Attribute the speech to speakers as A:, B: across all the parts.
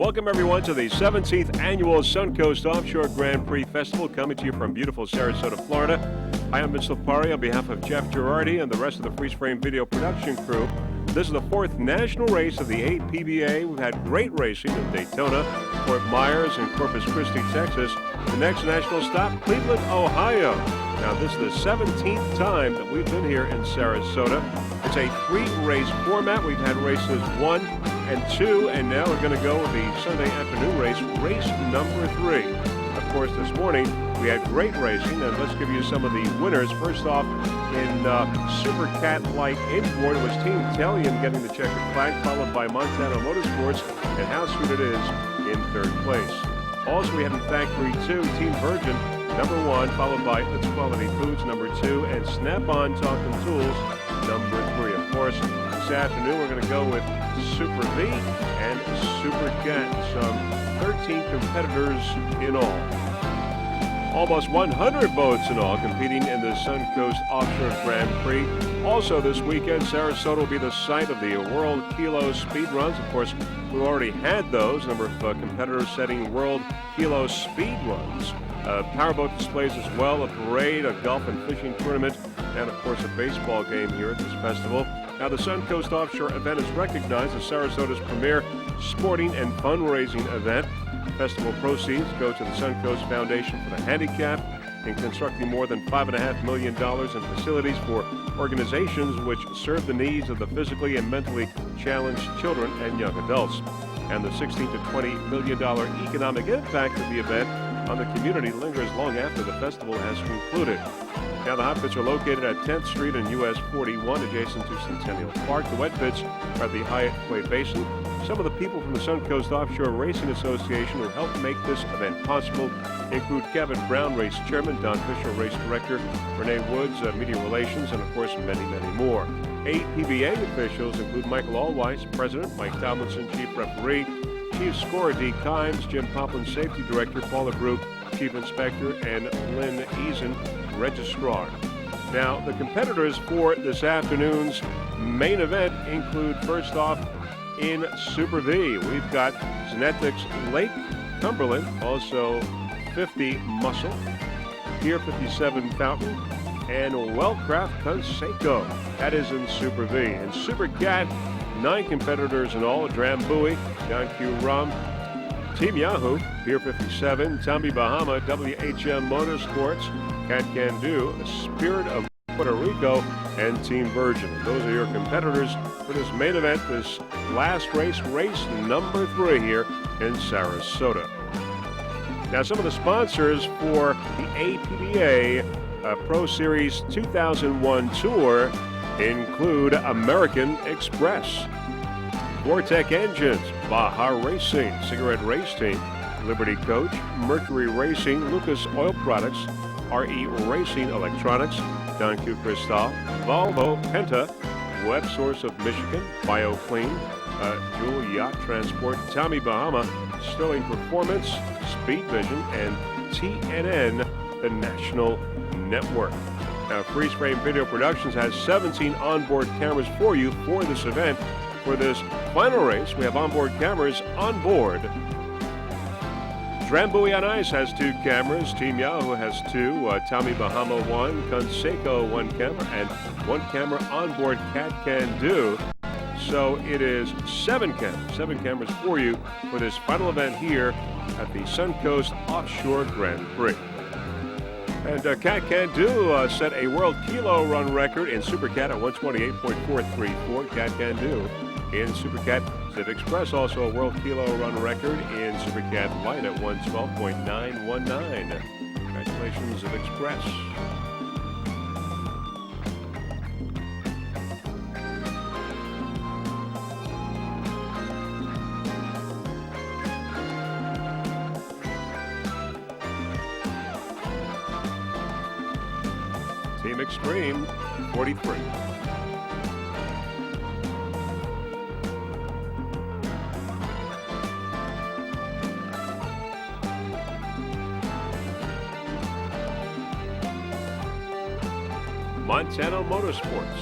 A: Welcome, everyone, to the 17th Annual Suncoast Offshore Grand Prix Festival, coming to you from beautiful Sarasota, Florida. I am Vince Lipari on behalf of Jeff Girardi and the rest of the Freeze Frame Video production crew. This is the fourth national race of the APBA. We've had great racing in Daytona, Fort Myers, and Corpus Christi, Texas. The next national stop, Cleveland, Ohio. Now, this is the 17th time that we've been here in Sarasota. It's a three-race format. We've had races 1 and 2, and now we're going to go with the Sunday afternoon race, race number 3. Of course, this morning we had great racing, and let's give you some of the winners. First off, in Super Cat Light Inboard, it was Team Talion getting the checkered flag, followed by Montana Motorsports, and how sweet it is in third place. Also, we had in Factory 2, Team Virgin, number 1, followed by It's Quality Foods, number 2, and Snap-on Talking Tools, number 3. Of course, this afternoon we're going to go with Super V and Super Cat, some 13 competitors in all. Almost 100 boats in all competing in the Suncoast Offshore Grand Prix. Also this weekend, Sarasota will be the site of the World Kilo Speed Runs. Of course, we already had those, a number of competitors setting World Kilo Speed Runs. Powerboat displays as well, a parade, a golf and fishing tournament, and of course a baseball game here at this festival. Now, the Suncoast Offshore event is recognized as Sarasota's premier sporting and fundraising event. Festival proceeds go to the Suncoast Foundation for the Handicapped in constructing more than $5.5 million in facilities for organizations which serve the needs of the physically and mentally challenged children and young adults. And the $16 to $20 million economic impact of the event on the community lingers long after the festival has concluded. Now, the hot pits are located at 10th Street and US 41, adjacent to Centennial Park. The wet pits are at the Hyatt Quay Basin. Some of the people from the Suncoast Offshore Racing Association who helped make this event possible include Kevin Brown, race chairman, Don Fisher, race director, Renee Woods, media relations, and of course many, many more. APBA officials include Michael Allweiss, president, Mike Tomlinson, chief referee, chief scorer D. Kimes, Jim Poplin, safety director, Paula Brook, chief inspector, and Lynn Eason, registrar. Now, the competitors for this afternoon's main event include, first off, in Super V, we've got Genetics Lake Cumberland, also 50 Muscle, Pier 57 Fountain, and Wellcraft Conseco. That is in Super V. In Super Cat, 9 competitors in all: Drambuie, John Q. Rum, Team Yahoo, Pier 57, Tommy Bahama, WHM Motorsports, Cat Can Do, Spirit of Puerto Rico, and Team Virgin. Those are your competitors for this main event, this last race, race number 3 here in Sarasota. Now, some of the sponsors for the APBA Pro Series 2001 Tour include American Express, Vortec Engines, Baja Racing, Cigarette Race Team, Liberty Coach, Mercury Racing, Lucas Oil Products, RE Racing Electronics, Don Q. Cristal, Volvo, Penta, Web Source of Michigan, BioClean, Jewel Yacht Transport, Tommy Bahama, Sterling Performance, Speed Vision, and TNN, the National Network. Now, Freeze Frame Video Productions has 17 onboard cameras for you for this event. For this final race, we have onboard cameras on board. Drambuie on Ice has 2 cameras. Team Yahoo has 2. Tommy Bahama 1. Conseco 1 camera. And 1 camera onboard Cat Can Do. So it is 7 cameras. 7 cameras for you for this final event here at the Suncoast Offshore Grand Prix. And Cat Can Do set a World Kilo run record in Super Cat at 128.434. Cat Can Do in Super Cat. Civ Express also a World Kilo run record in Super Cat Light at 112.919. Congratulations, Civ Express. Team Extreme, 43. Montana Motorsports.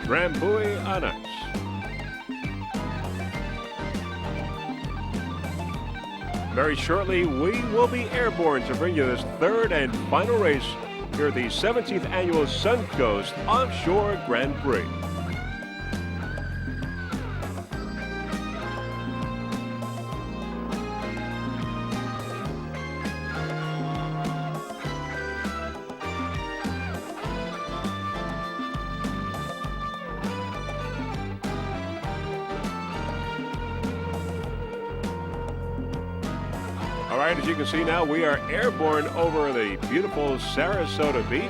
A: Drambuie on ice. Very shortly, we will be airborne to bring you this third and final race here at the 17th Annual Suncoast Offshore Grand Prix. All right, as you can see now, we are airborne over the beautiful Sarasota beach.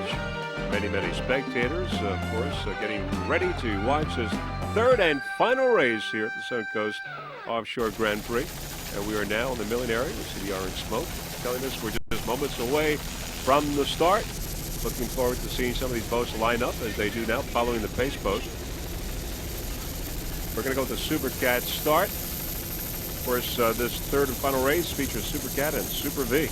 A: Many, many spectators, of course, getting ready to watch this third and final race here at the Suncoast Offshore Grand Prix. And we are now in the milling area. You see the orange smoke telling us we're just moments away from the start. Looking forward to seeing some of these boats line up as they do now, following the pace boat. We're going to go with the Super Cat start. Of course, this third and final race features Super Cat and Super V.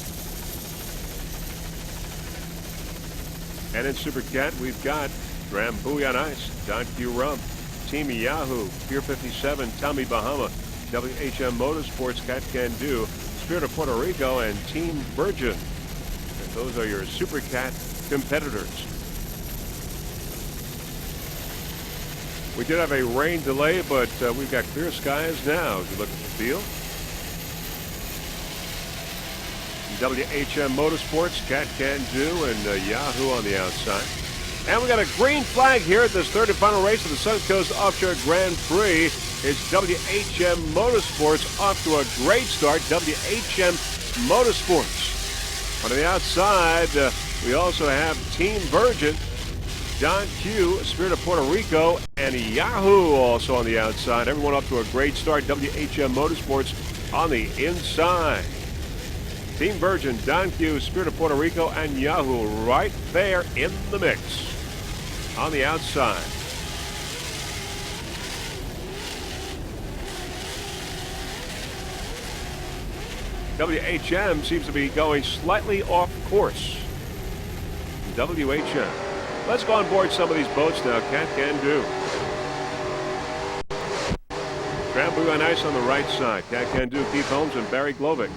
A: And in Super Cat, we've got Drambuie on ice, Don Q Rum, Team Yahoo, Pier 57, Tommy Bahama, WHM Motorsports, Cat Can Do, Spirit of Puerto Rico, and Team Virgin. And those are your Super Cat competitors. We did have a rain delay, but we've got clear skies now as you look at the field. WHM Motorsports, Cat Can Do, and Yahoo on the outside. And we got a green flag here at this third and final race of the Suncoast Offshore Grand Prix. It's WHM Motorsports off to a great start. WHM Motorsports. On the outside, we also have Team Virgin, Don Q, Spirit of Puerto Rico, and Yahoo also on the outside. Everyone off to a great start. WHM Motorsports on the inside. Team Virgin, Don Q, Spirit of Puerto Rico, and Yahoo right there in the mix on the outside. WHM seems to be going slightly off course. WHM. Let's go on board some of these boats now. Cat Can Do. Drambuie on ice on the right side. Cat Can Do, Keith Holmes, and Barry Glovick.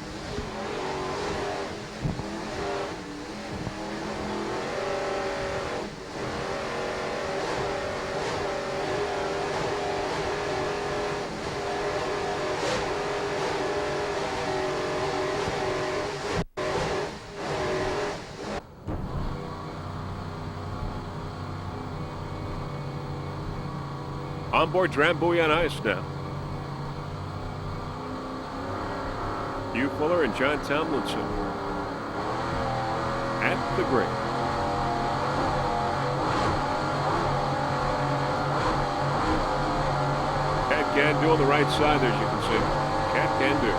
A: On board Drambuie on ice now. Hugh Fuller and John Tomlinson at the green. Cat Can Do on the right side there, as you can see. Cat Can Do.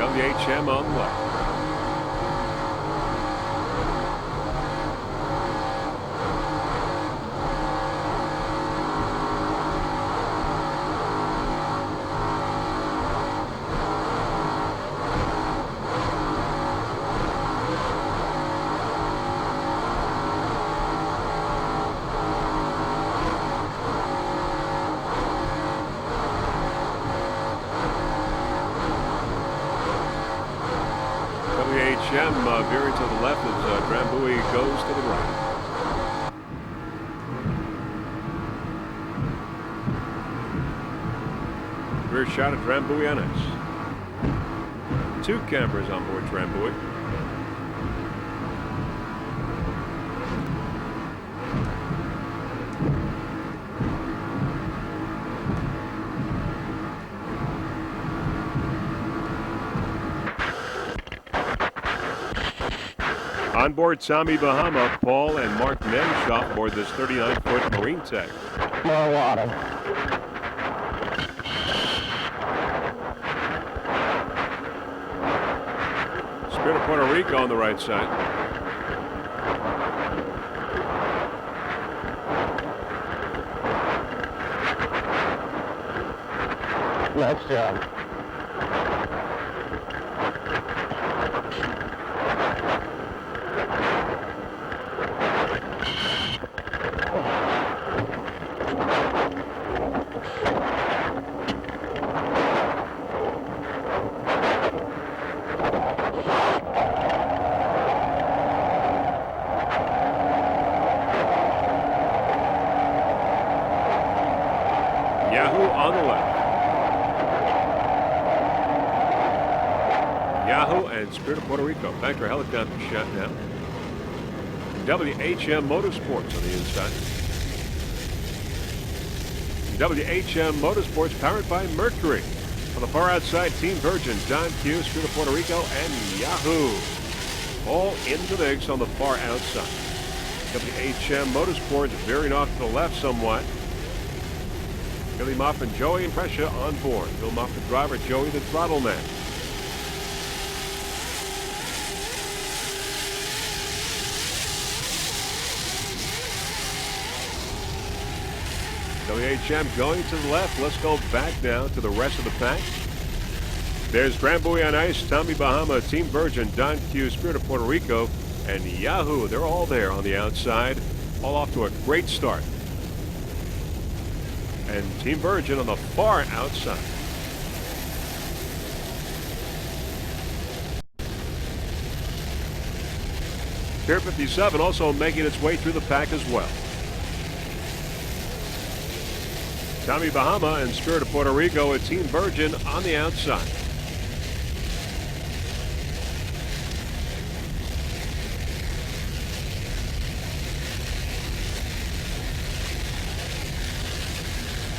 A: WHM on the left. WHM veering to the left as Drambuie goes to the right. Rear shot of Drambuie on ice. Two cameras on board Drambuie. On board Tommy Bahama, Paul and Mark Nenshaw aboard this 39-foot Marine Tech.
B: More water.
A: Spirit of Puerto Rico on the right side.
B: Nice job.
A: Yahoo and Spirit of Puerto Rico. Back to our helicopter shot now. WHM Motorsports on the inside. WHM Motorsports powered by Mercury. On the far outside, Team Virgin, Don Q, Spirit of Puerto Rico, and Yahoo. All in the mix on the far outside. WHM Motorsports veering off to the left somewhat. Billy Moff and Joey Impressia on board. Bill Moff the driver, Joey the throttle man. WHM going to the left. Let's go back now to the rest of the pack. There's Grand Buoy on Ice, Tommy Bahama, Team Virgin, Don Q, Spirit of Puerto Rico, and Yahoo. They're all there on the outside, all off to a great start. And Team Virgin on the far outside. Pier 57 also making its way through the pack as well. Tommy Bahama and Spirit of Puerto Rico with Team Virgin on the outside.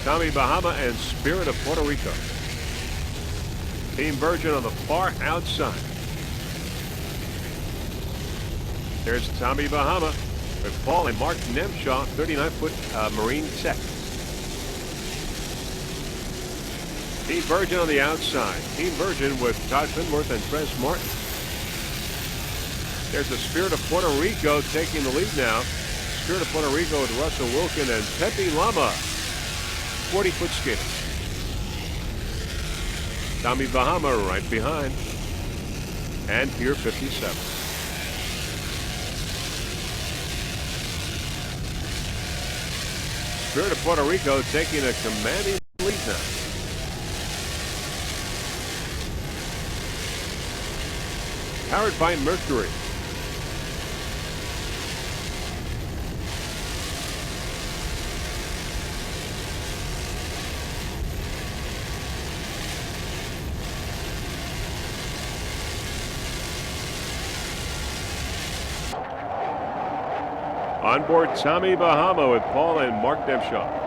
A: Tommy Bahama and Spirit of Puerto Rico. Team Virgin on the far outside. There's Tommy Bahama with Paul and Mark Nemshaw, 39-foot Marine Tech. Team Virgin on the outside. Team Virgin with Todd Finworth and Trez Martin. There's the Spirit of Puerto Rico taking the lead now. Spirit of Puerto Rico with Russell Wilkin and Pepe Lama, 40-foot skater. Tommy Bahama right behind. And Pier 57. Spirit of Puerto Rico taking a commanding lead now. Powered by Mercury. On board Tommy Bahama with Paul and Mark Nemshaw.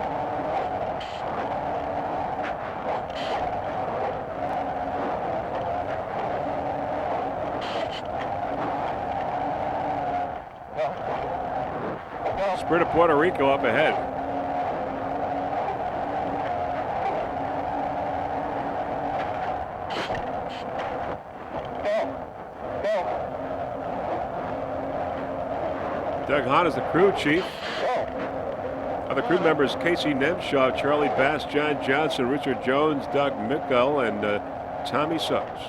A: Spirit of Puerto Rico up ahead. Doug Hahn is the crew chief. Other crew members: Casey Nemshaw, Charlie Bass, John Johnson, Richard Jones, Doug Mickle, and Tommy Suggs.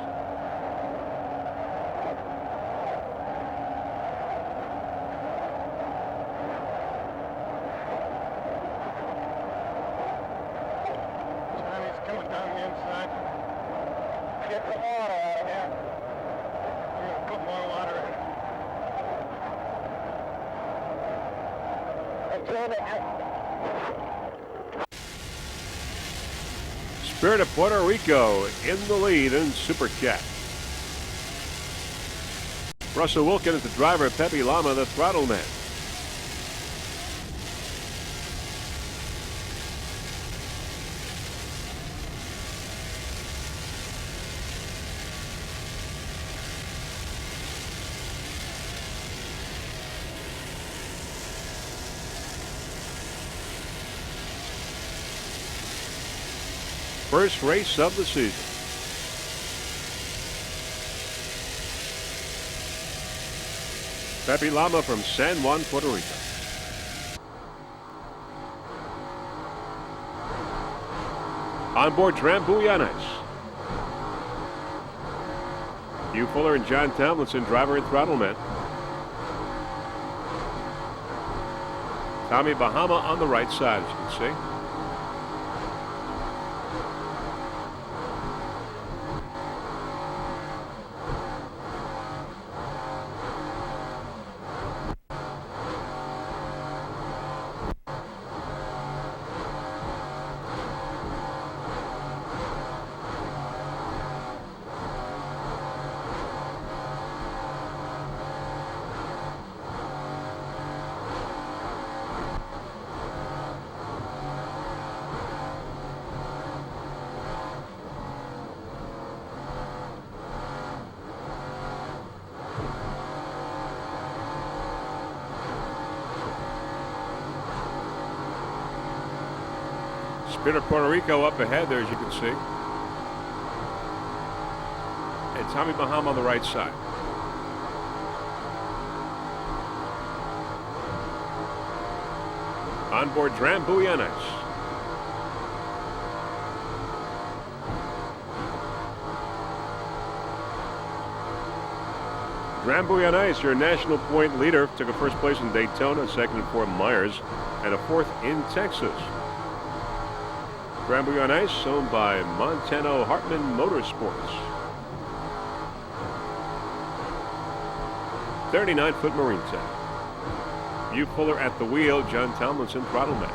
A: Spirit of Puerto Rico in the lead in Super Cat. Russell Wilkin is the driver, Pepe Lama the throttle man. First race of the season. Pepe Lama from San Juan, Puerto Rico. On board Grand Buoy on Ice. Hugh Fuller and John Tomlinson, driver and throttle man. Tommy Bahama on the right side, as you can see. Spirit of Puerto Rico up ahead there, as you can see. And Tommy Bahama on the right side. On board Drambuie on ice. Drambuie on ice, your national point leader, took a first place in Daytona, second and fourth Myers, and a fourth in Texas. Drambuie on ice, owned by Montano Hartman Motorsports. 39-foot marine tank. Hugh Fuller at the wheel, John Tomlinson throttleman.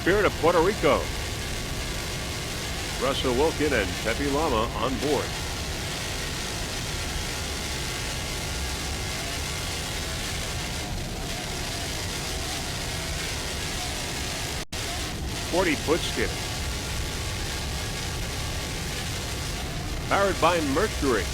A: Spirit of Puerto Rico. Russell Wilkin and Pepe Lama on board. .40-foot skid. Powered by Mercury.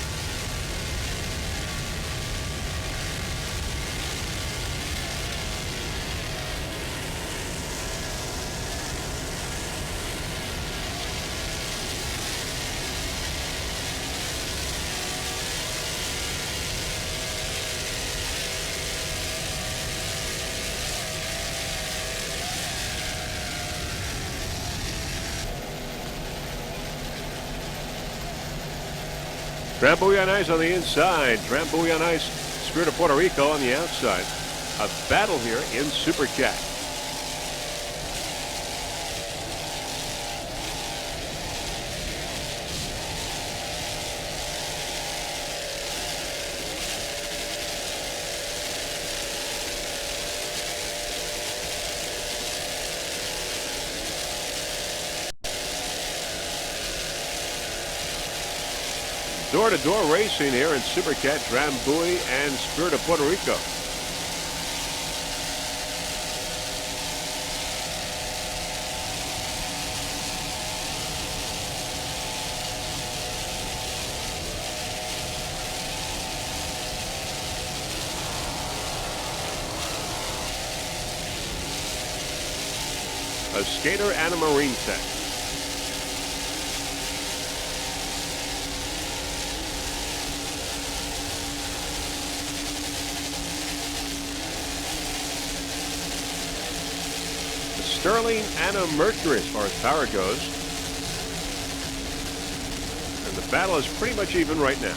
A: Drambuie on ice on the inside. Drambuie on ice. Spirit of Puerto Rico on the outside. A battle here in Super Cat. Door-to-door racing here in Super Cat, Drambuie and Spirit of Puerto Rico. A skater and a marine tech. Sterling and a Mercury as far as power goes. And the battle is pretty much even right now.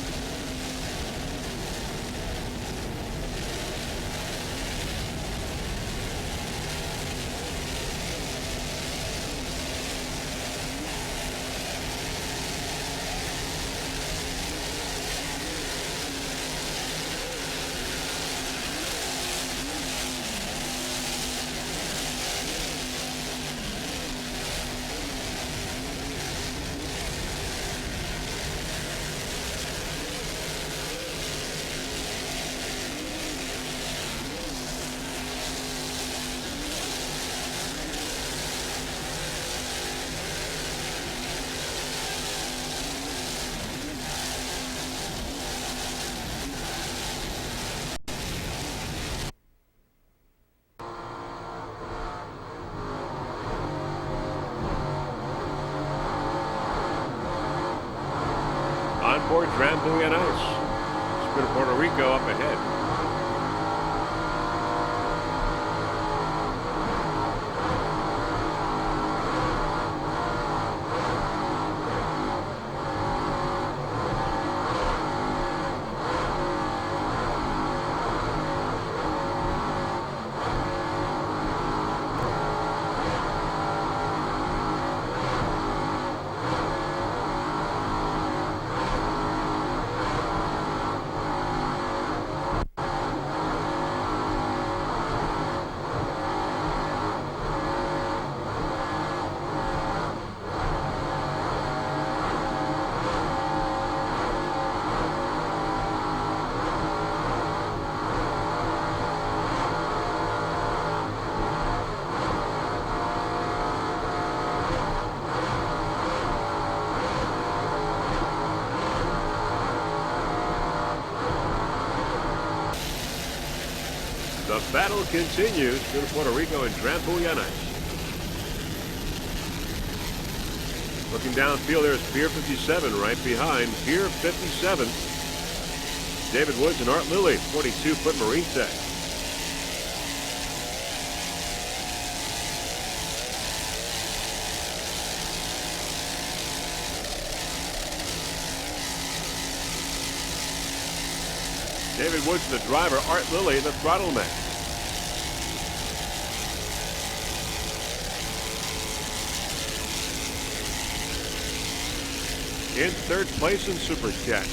A: On board Drambuie on ice. Spirit of Puerto Rico up ahead. The battle continues between Puerto Rico and Drambuie on ice. Looking downfield, there's Pier 57 right behind. Pier 57. David Woods and Art Lilly, 42-foot Marine Tech. David Woods, the driver. Art Lilly, the throttle man. In third place in Super Cat,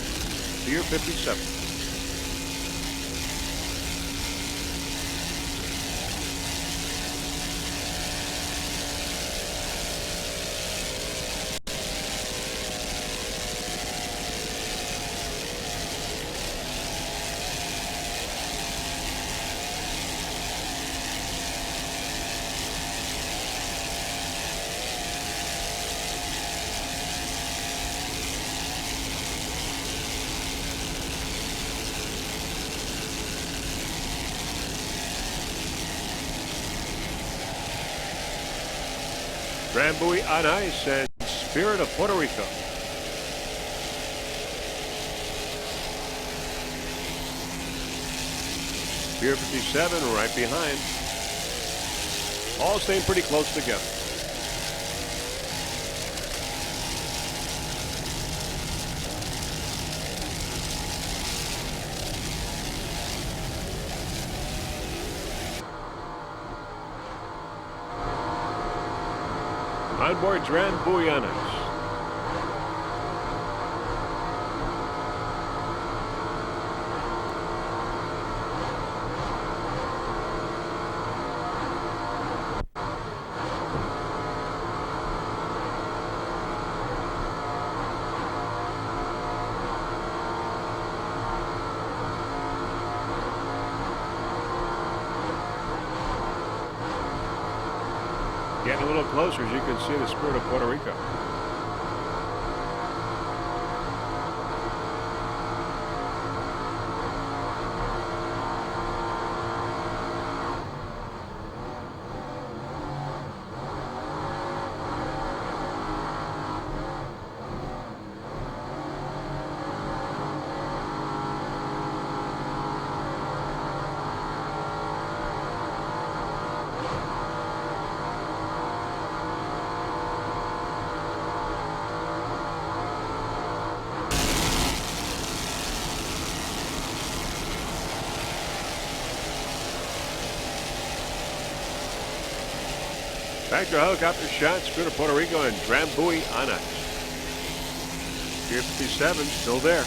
A: Pier 57. Drambuie on ice and Spirit of Puerto Rico. Pier 57 right behind. All staying pretty close together. On board Drambuie on ice. Getting a little closer, as you can see, the Spirit of Puerto Rico. Back to a helicopter shot. Spirit of Puerto Rico and Drambuie on ice. Pier 57 still there.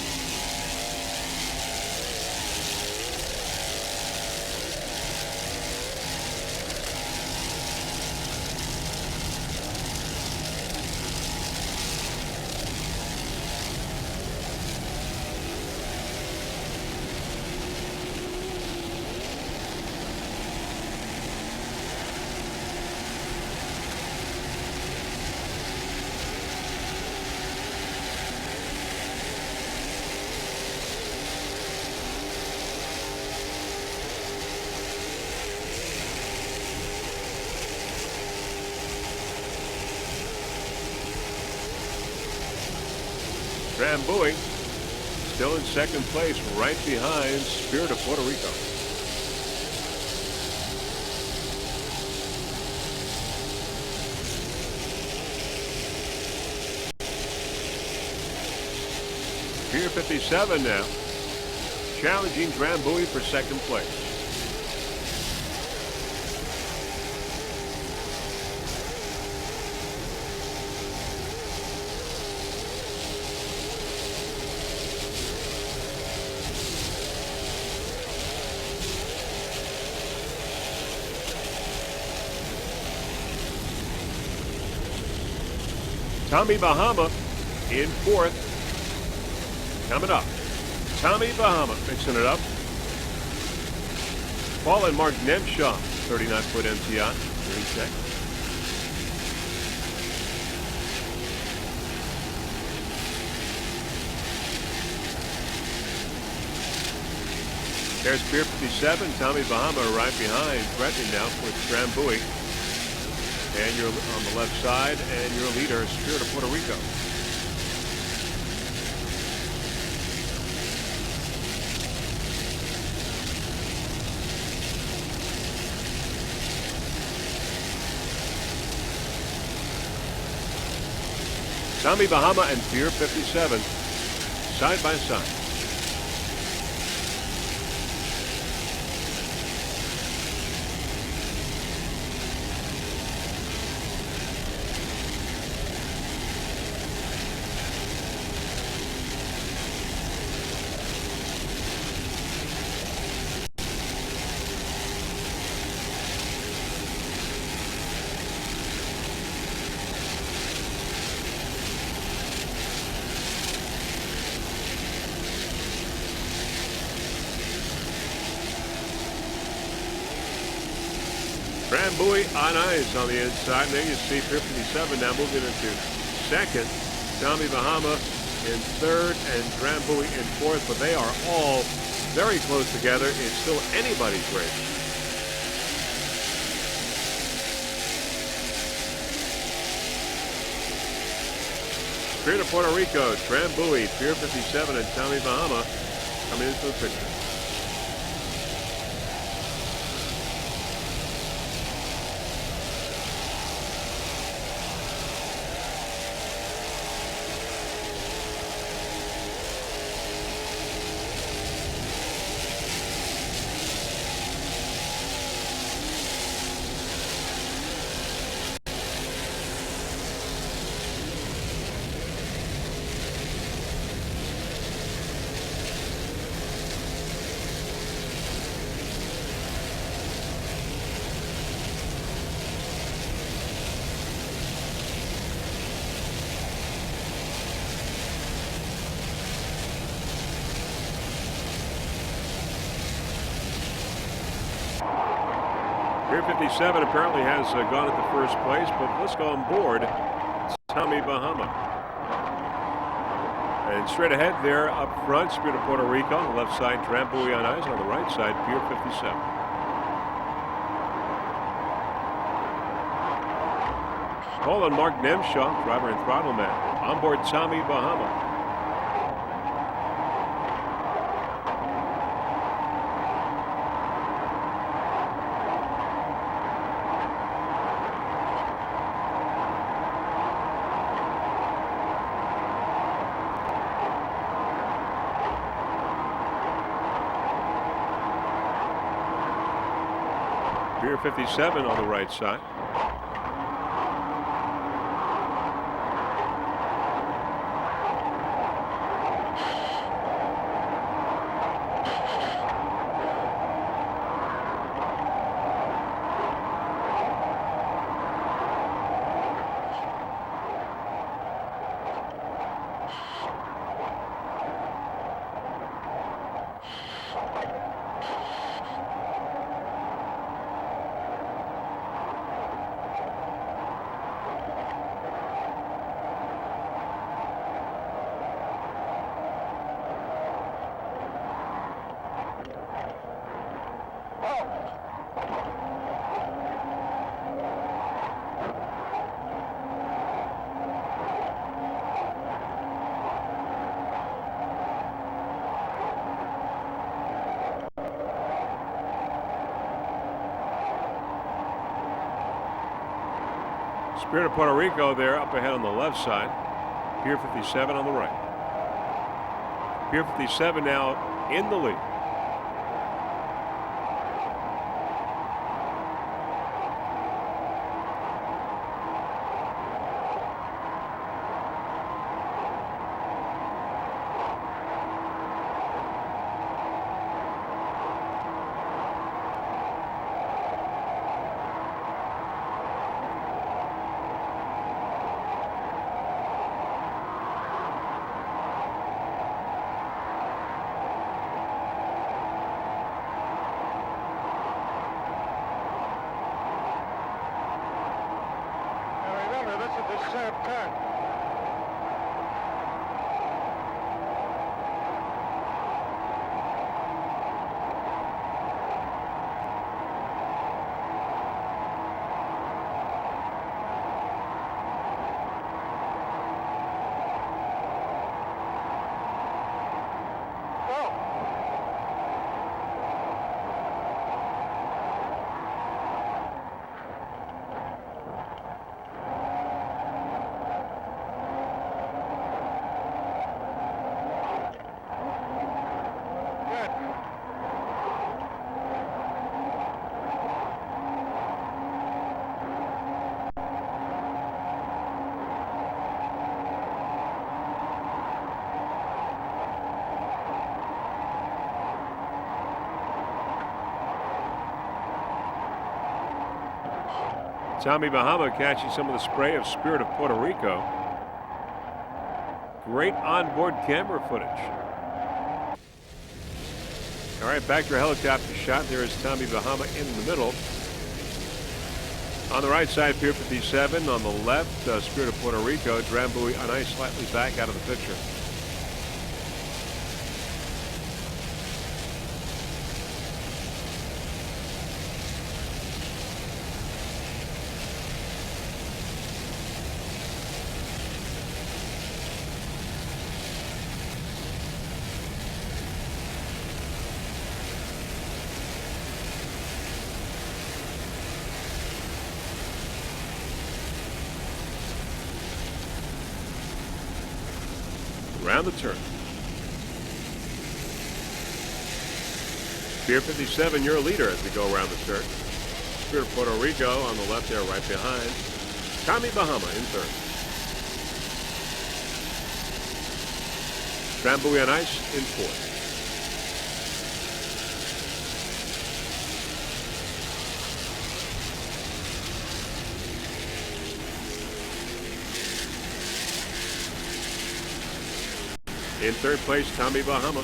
A: Drambuie still in second place, right behind Spirit of Puerto Rico. Pier 57 now, challenging Drambuie for second place. Tommy Bahama in fourth. Coming up, Tommy Bahama mixing it up. Paul and Mark Nemshaw, 39-foot MTI. Green check. There's Pier 57, Tommy Bahama right behind, threatening now with Drambuie. And you're on the left side, and your leader is Spirit of Puerto Rico. Tommy Bahama and Pier 57 side by side. Drambuie on ice on the inside. And there you see Pier 57 now moving into second. Tommy Bahama in third and Drambuie in fourth. But they are all very close together. It's still anybody's race. Spirit of Puerto Rico, Drambuie, Pier 57, and Tommy Bahama coming into the picture. Pier 57 apparently has gone at the first place, but let's go on board. It's Tommy Bahama. And straight ahead there up front, Spirit of Puerto Rico. On the left side, Drambuie on ice. On the right side, Pier 57. Paul and Mark Nemshaw, driver and throttle man. On board Tommy Bahama. Pier 57 on the right side. Spirit of Puerto Rico there up ahead on the left side. Pier 57 on the right. Pier 57 now in the lead. Tommy Bahama catching some of the spray of Spirit of Puerto Rico. Great onboard camera footage. All right, back to a helicopter shot. There is Tommy Bahama in the middle. On the right side, Pier 57. On the left, Spirit of Puerto Rico. Drambuie on ice, slightly back out of the picture. Around the turn. Pier 57, your leader as we go around the turn. Spirit of Puerto Rico on the left there, right behind. Tommy Bahama in third. Drambuie on ice in fourth. In third place, Tommy Bahama.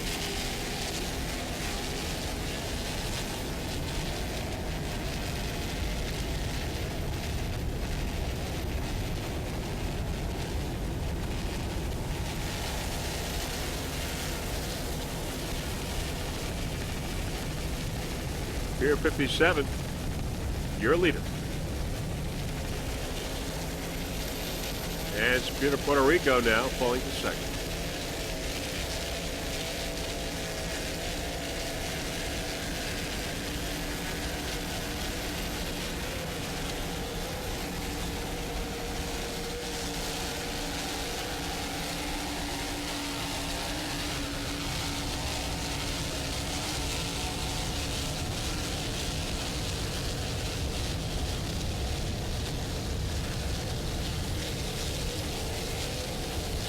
A: Pier 57, your leader. And Spirit of Puerto Rico now falling to second.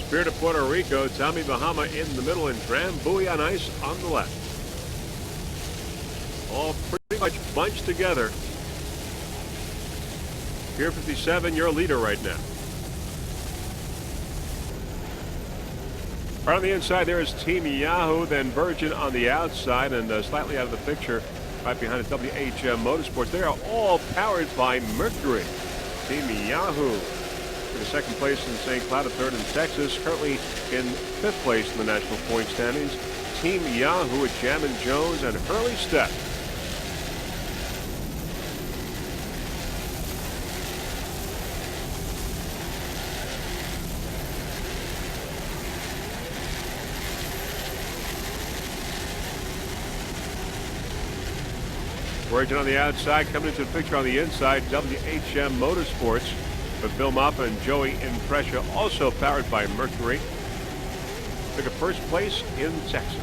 A: Spirit of Puerto Rico, Tommy Bahama in the middle, and Drambuie on ice on the left. All pretty much bunched together. Pier 57, your leader right now. Right on the inside there is Team Yahoo, then Virgin on the outside, and slightly out of the picture right behind it, WHM Motorsports. They are all powered by Mercury. Team Yahoo in second place in St. Cloud, a third in Texas, currently in fifth place in the national point standings. Team Yahoo with Jam and Jones and Hurley Step. Virgin on the outside, coming into the picture on the inside, WHM Motorsports with Bill Mappa and Joey Imprescia, also powered by Mercury. Took a first place in Texas.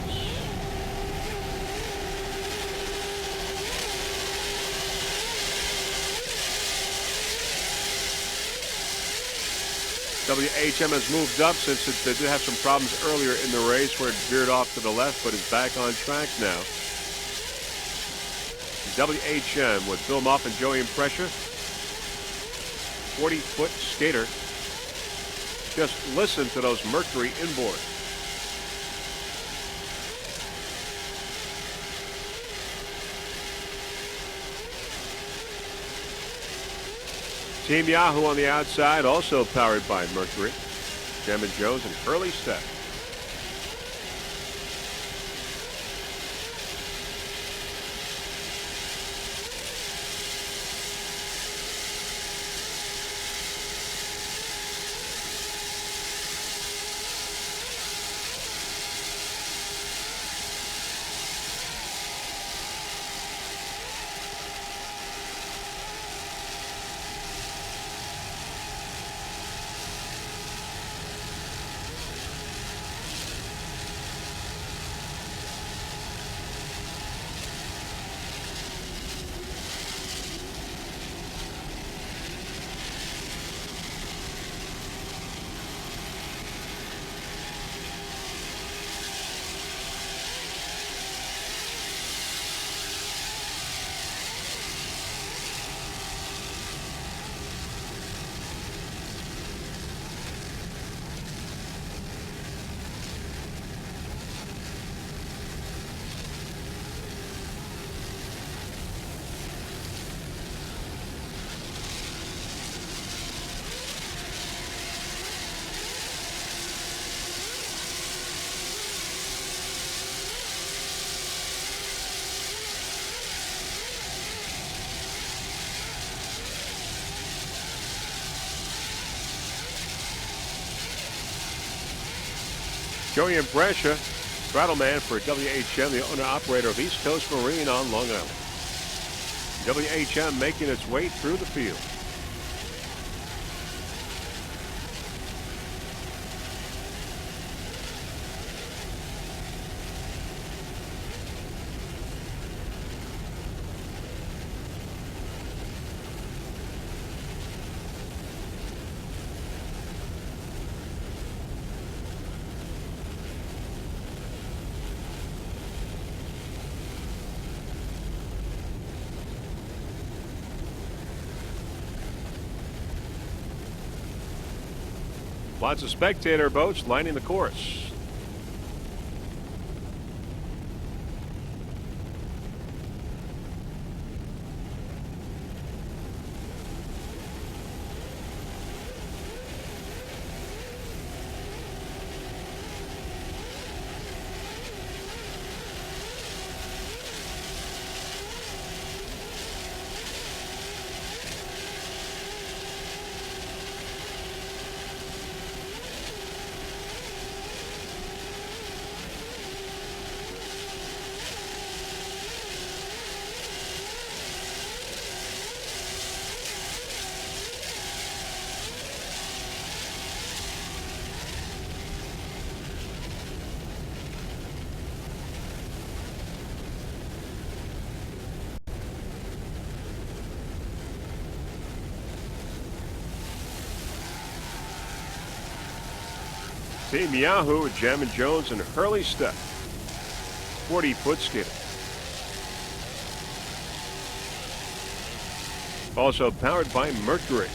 A: WHM has moved up since it did have some problems earlier in the race where it veered off to the left, but is back on track now. WHM with Bill Mappa and Joey Imprescia. 40-foot skater. Just listen to those Mercury inboards. Team Yahoo on the outside, also powered by Mercury. Jam and Jones and Hurley Step. Joey and Brescia, straddle man for WHM, the owner-operator of East Coast Marine on Long Island. WHM making its way through the field. Lots of spectator boats lining the course. Team Yahoo with Jammin Jones and Hurley Stepp. 40-foot skater. Also powered by Mercury.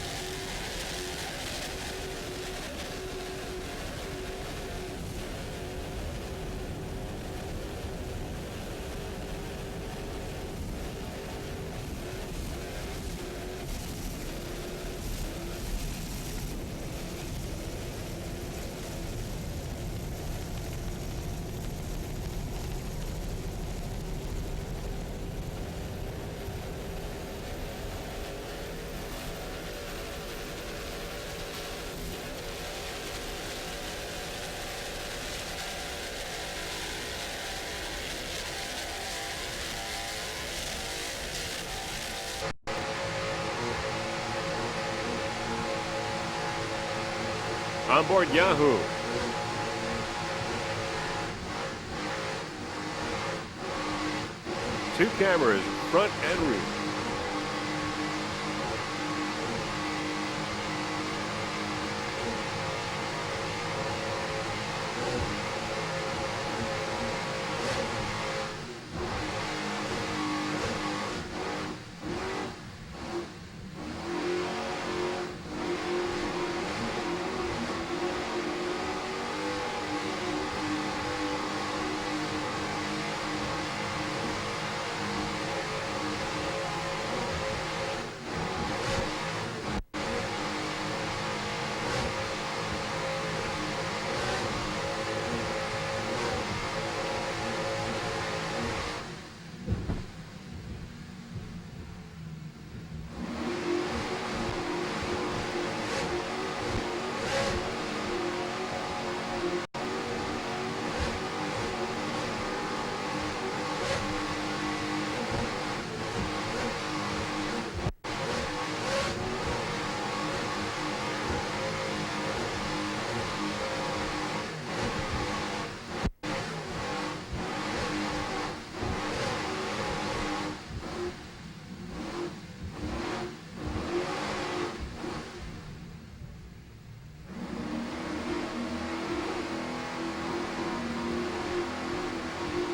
A: On board Yahoo. Two cameras, front and rear.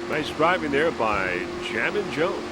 A: Nice driving there by Jammin Jones.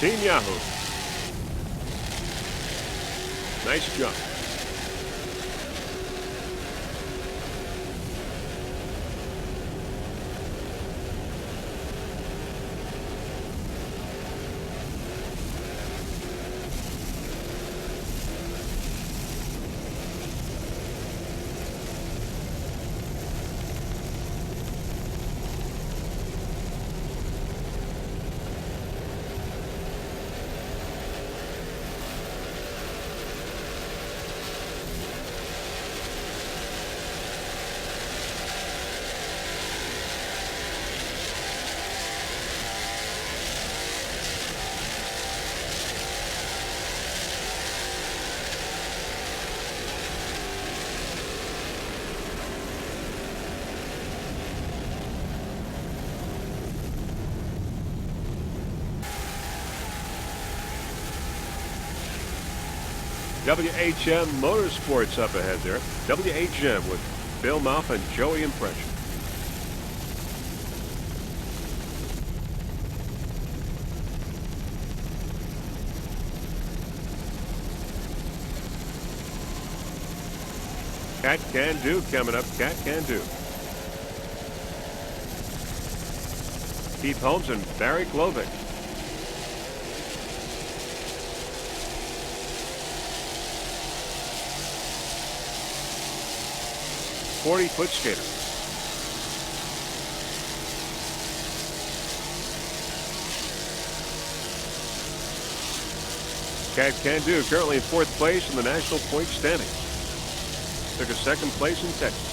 A: Team Yahoo. Nice jump. WHM Motorsports up ahead there. WHM with Bill Mouth and Joey Impression. Cat Can Do coming up. Cat Can Do. Keith Holmes and Barry Glovic. .40-foot skater. Cat Can Do currently in 4th place in the national point standings. Took a 2nd place in Texas.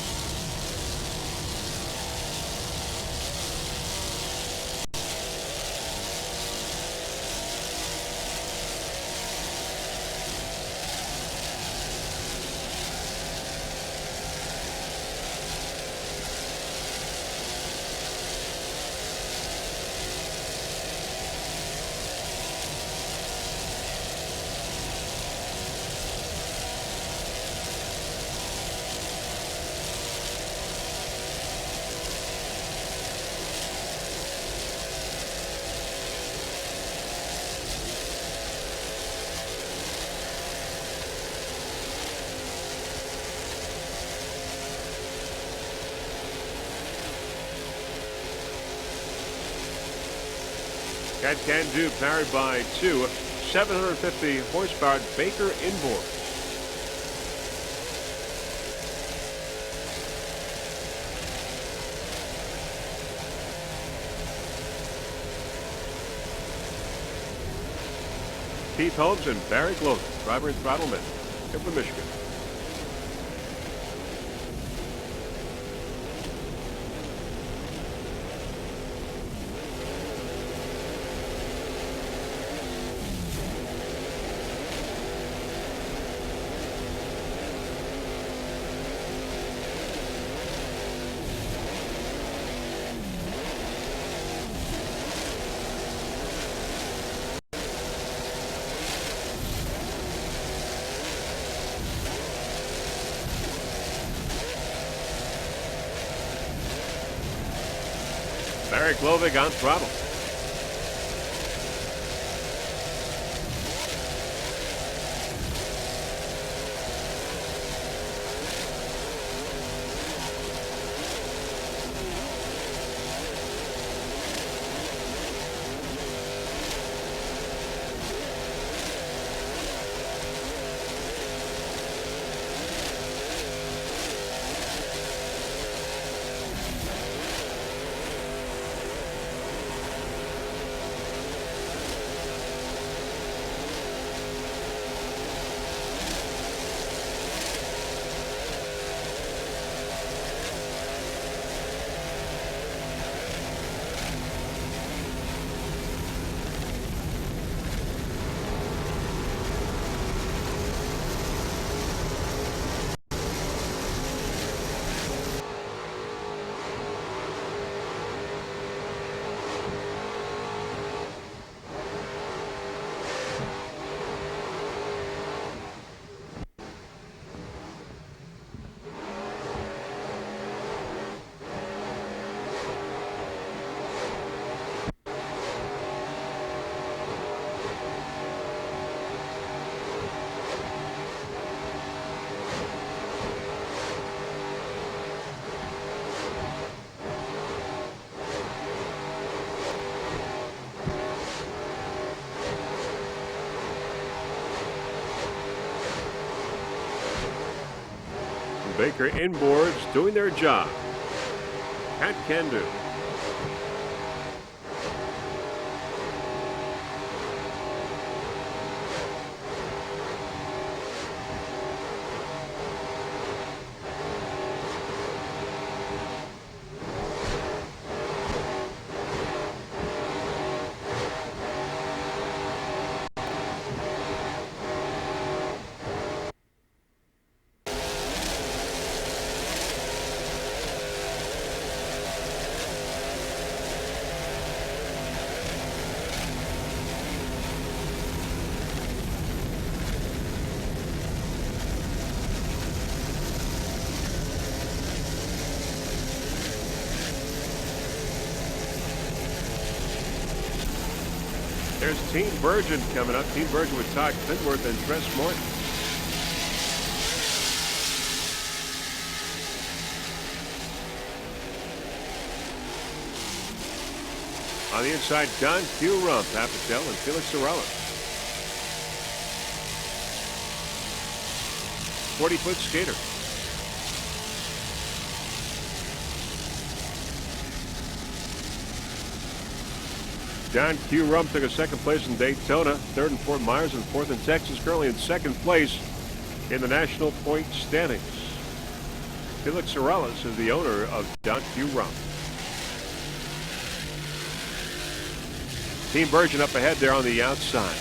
A: Cat Can Do powered by 2 750 horsepower Baker inboards. Keith Holmes and Barry Glover, driver and throttleman, here from Michigan. Barry Glovic on throttle. Baker inboards doing their job. Cat can do. There's Team Virgin coming up. Team Virgin with Todd Finworth and Tress Martin. On the inside, Don Q. Rump, Papatel, and Felix Sorella. 40-foot skater. Don Q. Rump took a second place in Daytona, third in Fort Myers, and fourth in Texas. Currently in second place in the national point standings. Felix Sorella is the owner of Don Q. Rump. Team Virgin up ahead there on the outside.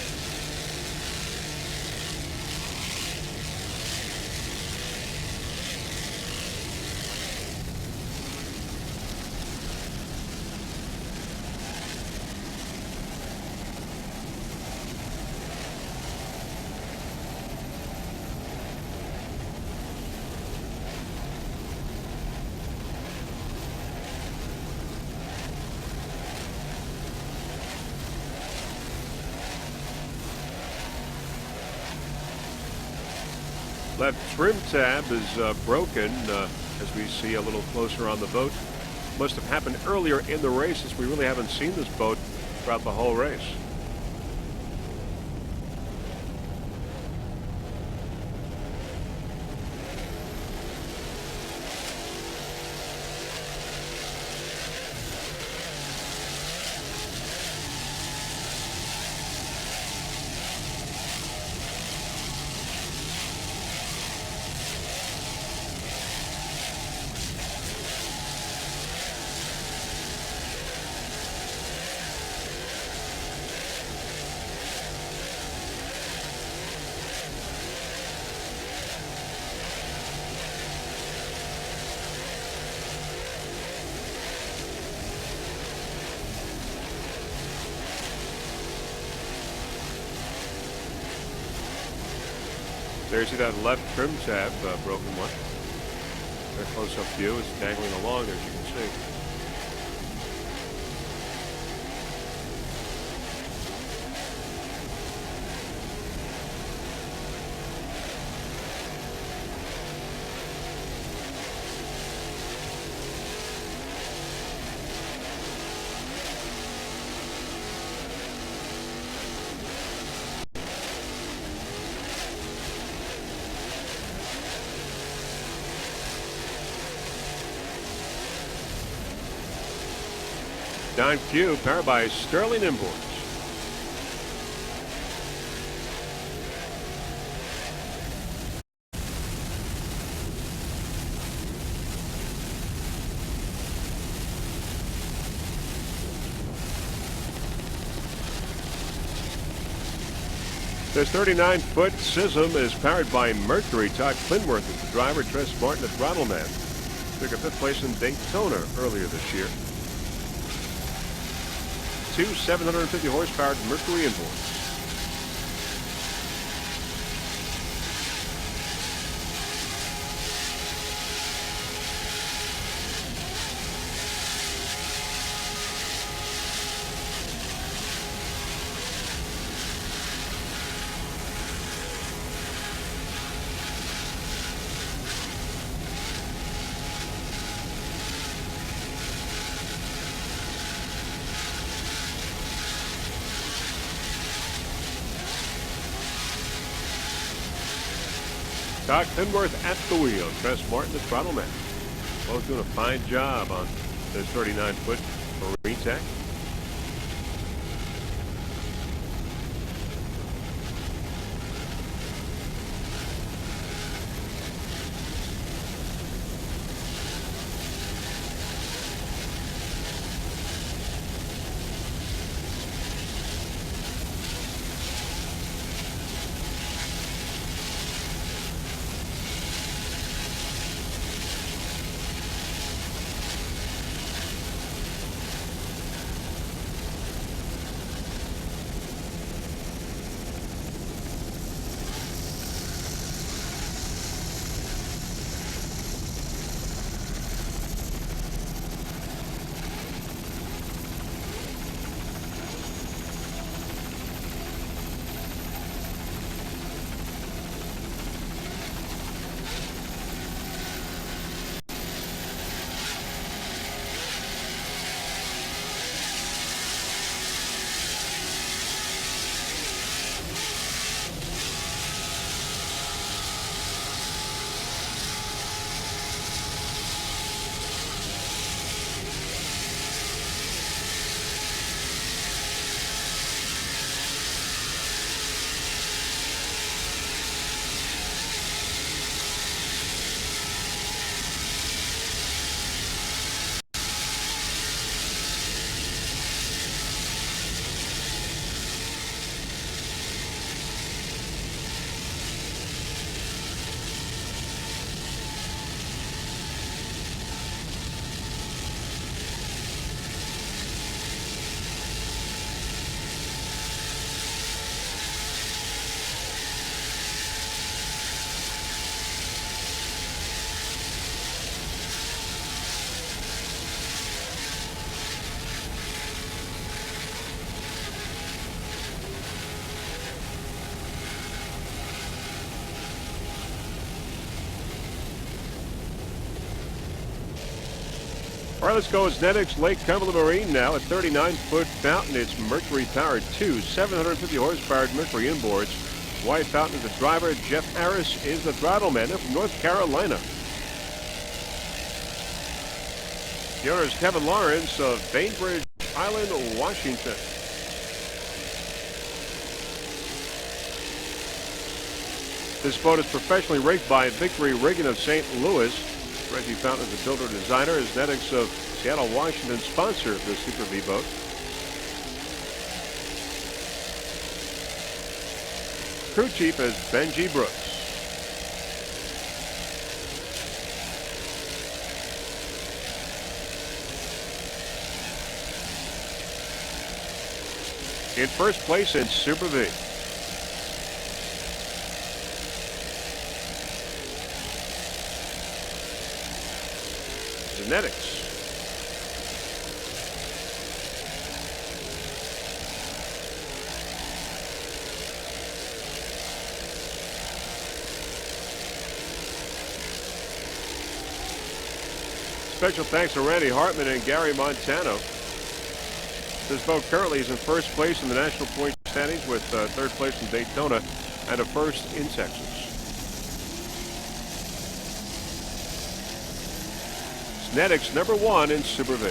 A: Left trim tab is broken, as we see a little closer on the boat. Must have happened earlier in the race, since we really haven't seen this boat throughout the whole race. There you see that left trim tab, broken one. Very close-up view. It's dangling along, as you can see. Don Q, powered by Sterling Imports. This 39-foot Sism is powered by Mercury. Todd Finworth is the driver. Tress Martin, the throttle man. Took a fifth place in Daytona earlier this year. Two 750 horsepower Mercury imports. Todd Clinworth at the wheel. Chris Martin, the throttle man. Both doing a fine job on this 39-foot marine tech. All right, let's go. It's Nedick's Lake Cumberland Marine now. A 39-foot fountain. It's Mercury-powered 750 horsepower Mercury inboards. White Fountain is the driver. Jeff Harris is the throttle man from North Carolina. The owner is Kevin Lawrence of Bainbridge Island, Washington. This boat is professionally rigged by Victory Rigging of St. Louis. Reggie Fountain is the builder designer. Is Nedick's of Seattle, Washington, sponsor of the Super V boat. Crew chief is Benji Brooks. In first place in Super V. Nedick's. Special thanks to Randy Hartman and Gary Montano. This boat currently is in first place in the national point standings with third place in Daytona and a first in Texas. Nedick's #1 in Super V.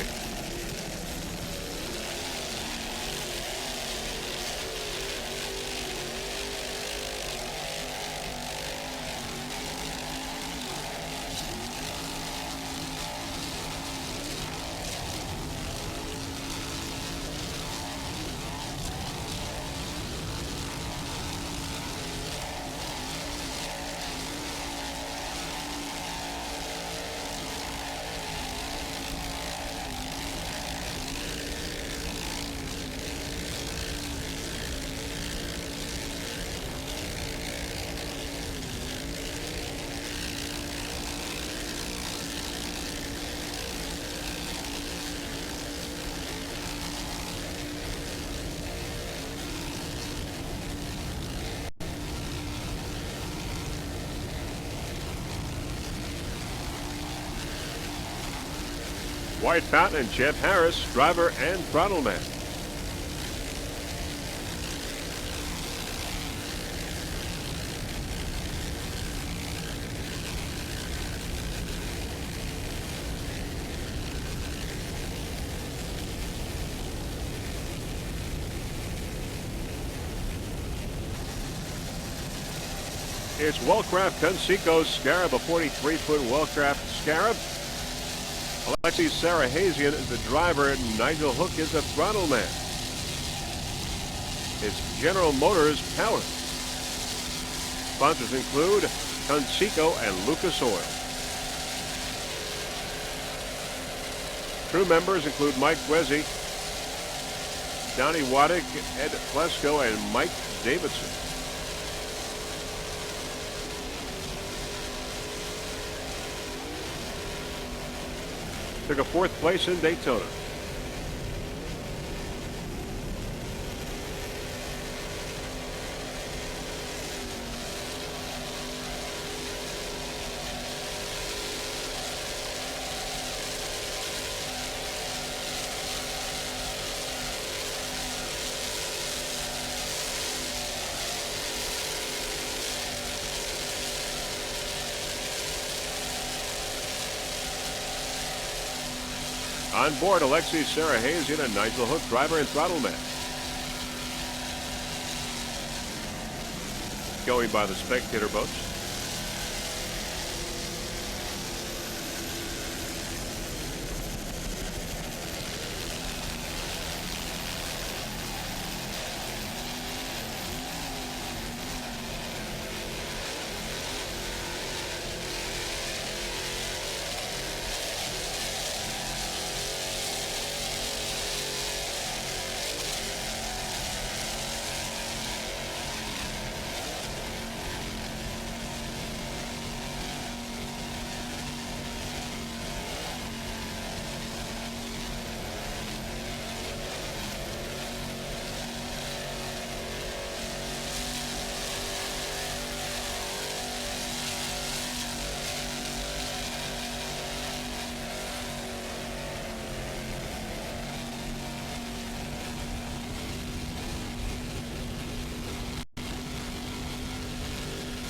A: White Fountain and Jeff Harris, driver and throttle man. It's Wellcraft Conseco's Scarab, a 43-foot Wellcraft Scarab. Alexi Sarahazian is the driver. Nigel Hook is the throttle man. It's General Motors powered. Sponsors include Conseco and Lucas Oil. Crew members include Mike Wezzy, Donnie Waddick, Ed Plesko, and Mike Davidson. Took a 4th place in Daytona. On board, Alexi Sarahazian and Nigel Hook, driver and throttle man. Going by the spectator boats.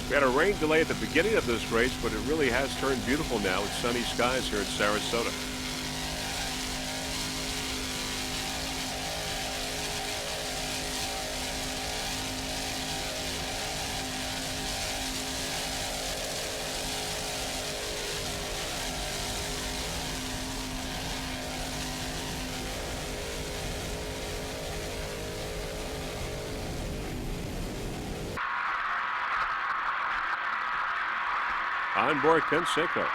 A: We had a rain delay at the beginning of this race, but it really has turned beautiful now with sunny skies here in Sarasota. On board Conseco.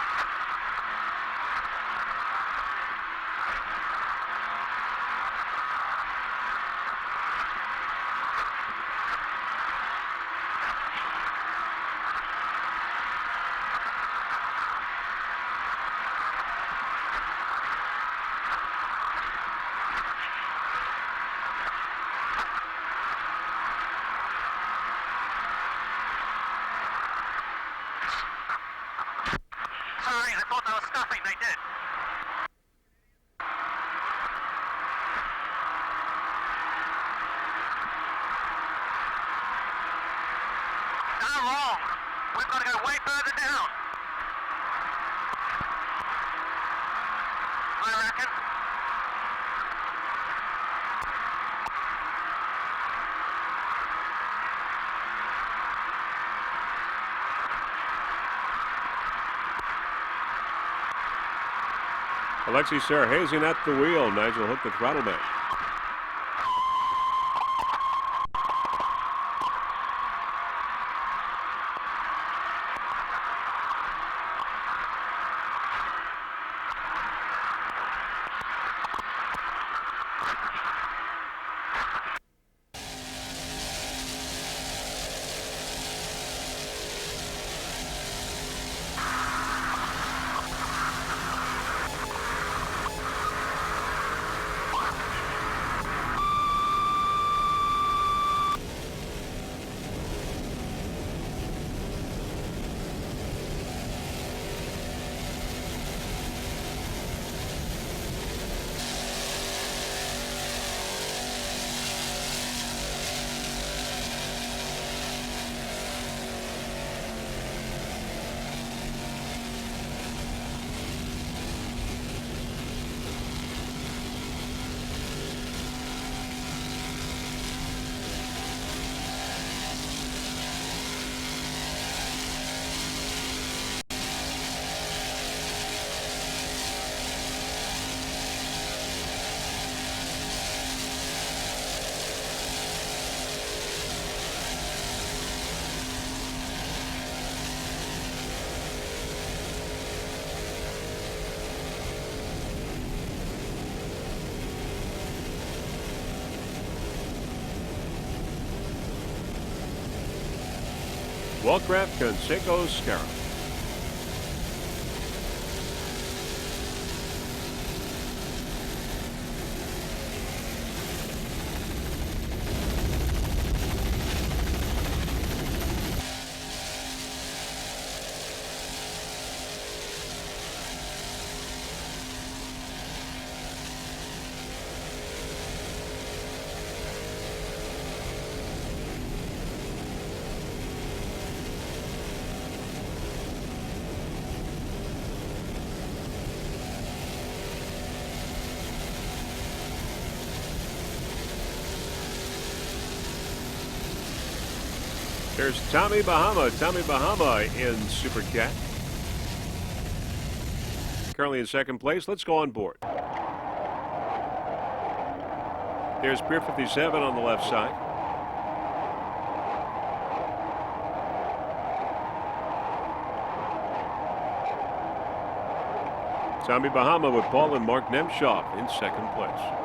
C: Sorry, I thought that was stuffing. They did. They're wrong. We've got to go way further down. I reckon.
A: Alexi Sarahazian at the wheel. Nigel Hook, the throttle man. Wellcraft, Conseco, Scarrow. There's Tommy Bahama in Super Cat. Currently in second place. Let's go on board. There's Pier 57 on the left side. Tommy Bahama with Paul and Mark Nemshoff in second place.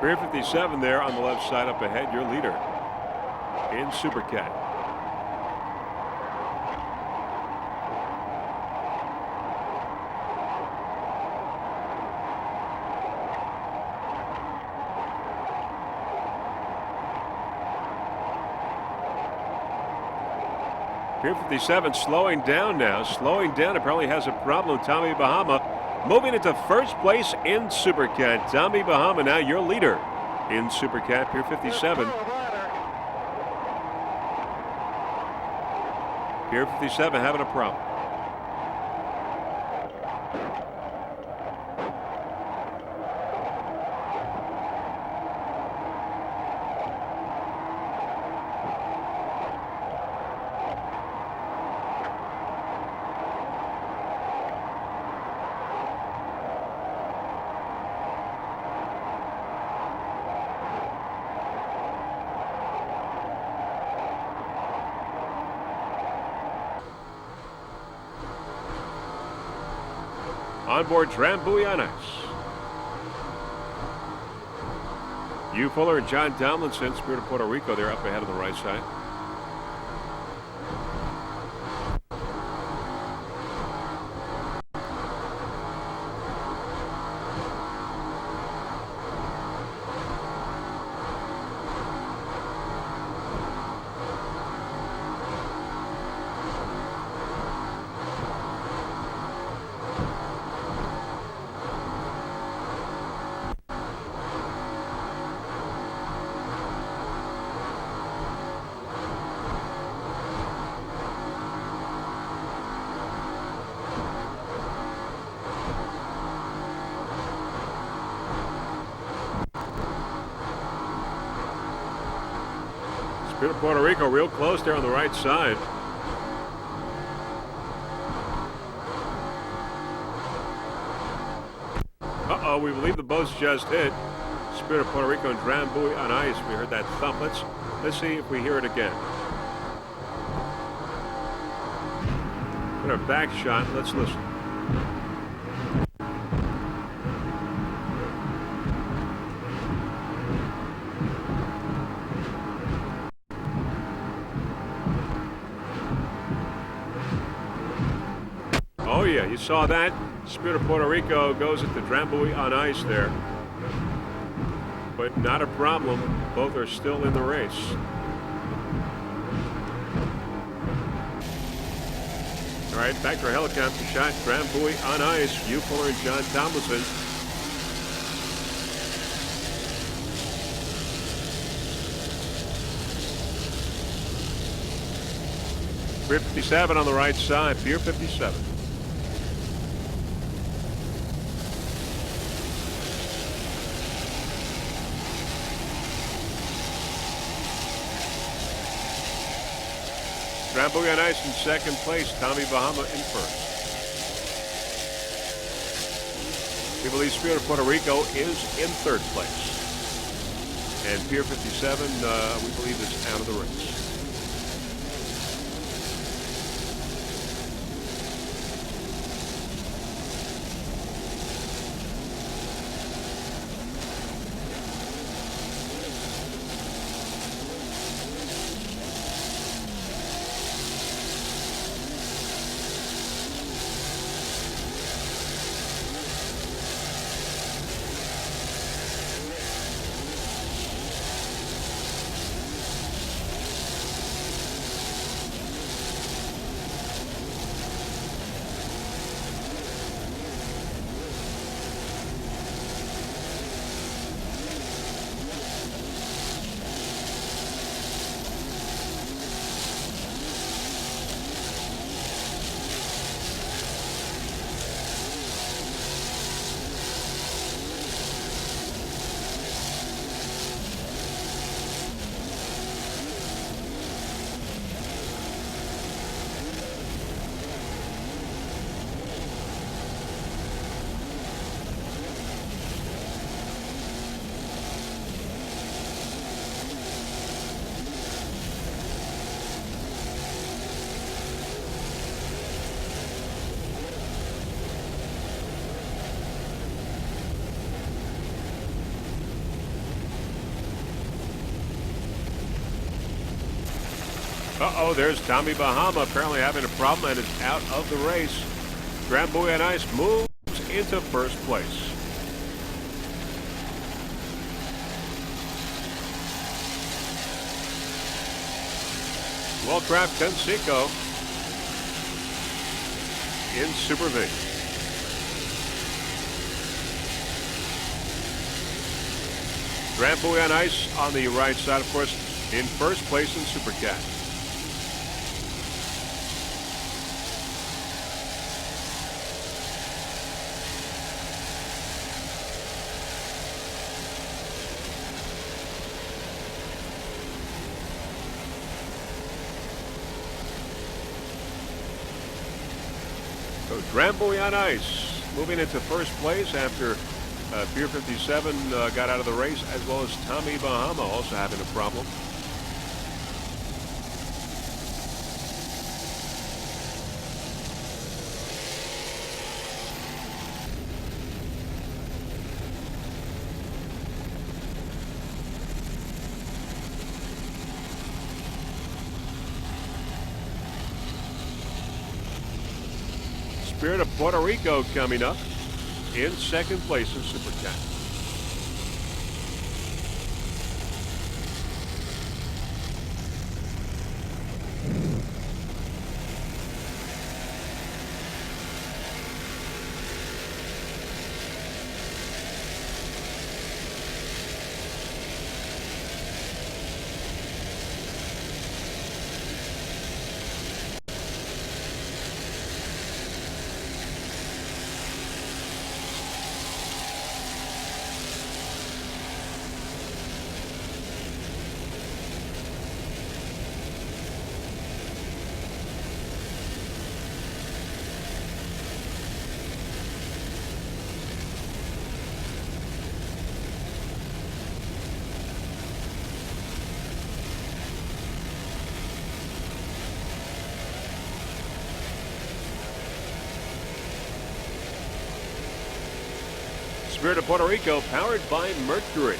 A: Pier 57 there on the left side up ahead, your leader in Super Cat. Pier 57 slowing down now. Slowing down apparently has a problem. Tommy Bahama moving into first place in Super Cat. Tommy Bahama now your leader in Super Cat. Pier 57. Pier 57 having a problem. On board Drambuie on ice. Hugh Fuller and John Tomlinson, Spirit of Puerto Rico, they're up ahead on the right side. Spirit of Puerto Rico real close there on the right side. Uh-oh, we believe the boats just hit. Spirit of Puerto Rico and Drambuie on ice. We heard that thump. Let's see if we hear it again. Got a back shot. Let's listen. you. You saw that. Spirit of Puerto Rico goes at the Drambuie on ice there. But not a problem. Both are still in the race. All right, back to our helicopter shot. Drambuie on ice. Hugh Fuller and John Tomlinson. Pier 57 on the right side. Pier 57. Drambuie on ice in second place. Tommy Bahama in first. We believe Spirit of Puerto Rico is in third place. And Pier 57, we believe, is out of the race. Uh-oh, there's Tommy Bahama apparently having a problem and is out of the race. Drambuie on ice moves into first place. Wellcraft Conseco in Super V. Drambuie on ice on the right side, of course, in first place in Super Cat. So Drambuie on ice, moving into first place after Pier 57 got out of the race, as well as Tommy Bahama also having a problem. Spirit of Puerto Rico coming up in second place in Super Cat. Spirit of Puerto Rico, powered by Mercury.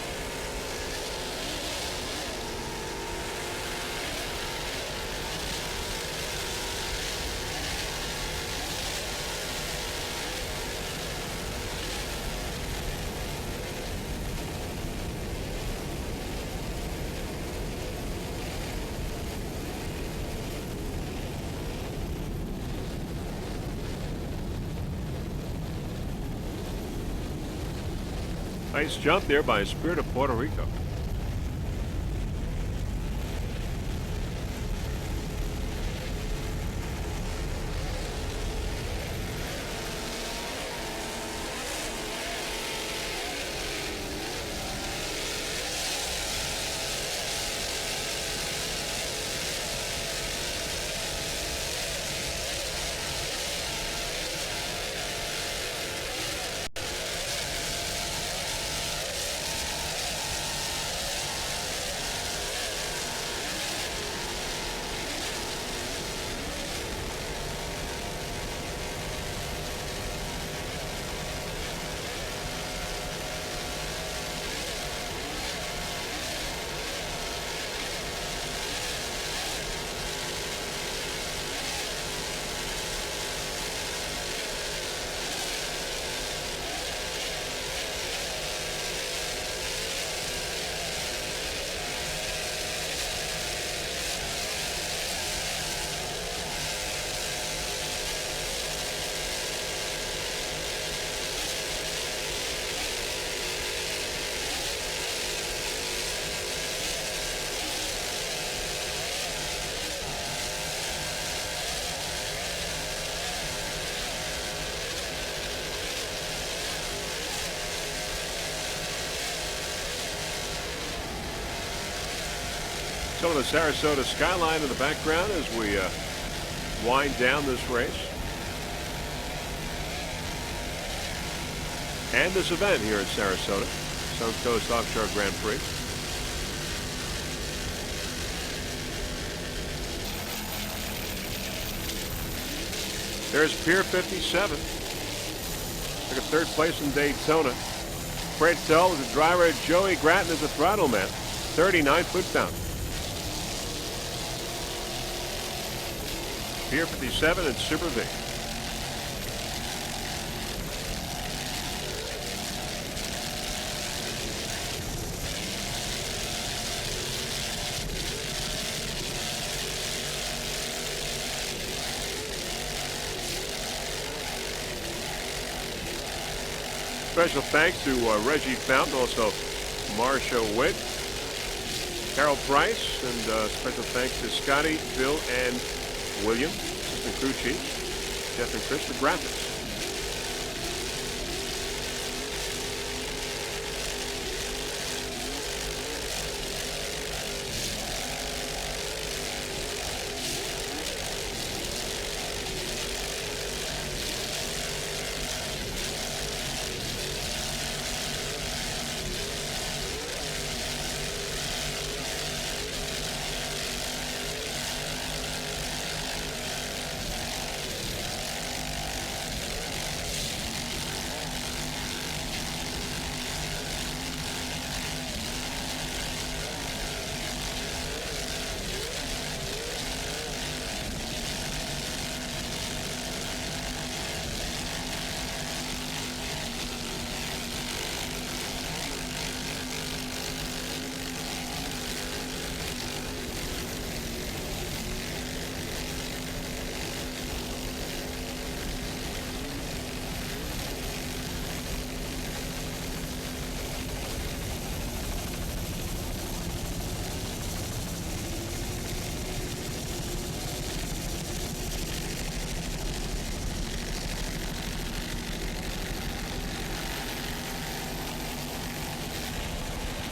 A: Nice jump there by Spirit of Puerto Rico. Some of the Sarasota skyline in the background as we wind down this race. And this event here at Sarasota, Suncoast Offshore Grand Prix. There's Pier 57. Took a third place in Daytona. Fred Tell is the driver. Joey Gratton is the throttle man. 39 foot-pound. Pier 57 and Super V. Special thanks to Reggie Fountain, also Marsha Witt, Carol Price, and special thanks to Scotty, Bill, and William, assistant crew chief, Jeff and Chris, the graphics.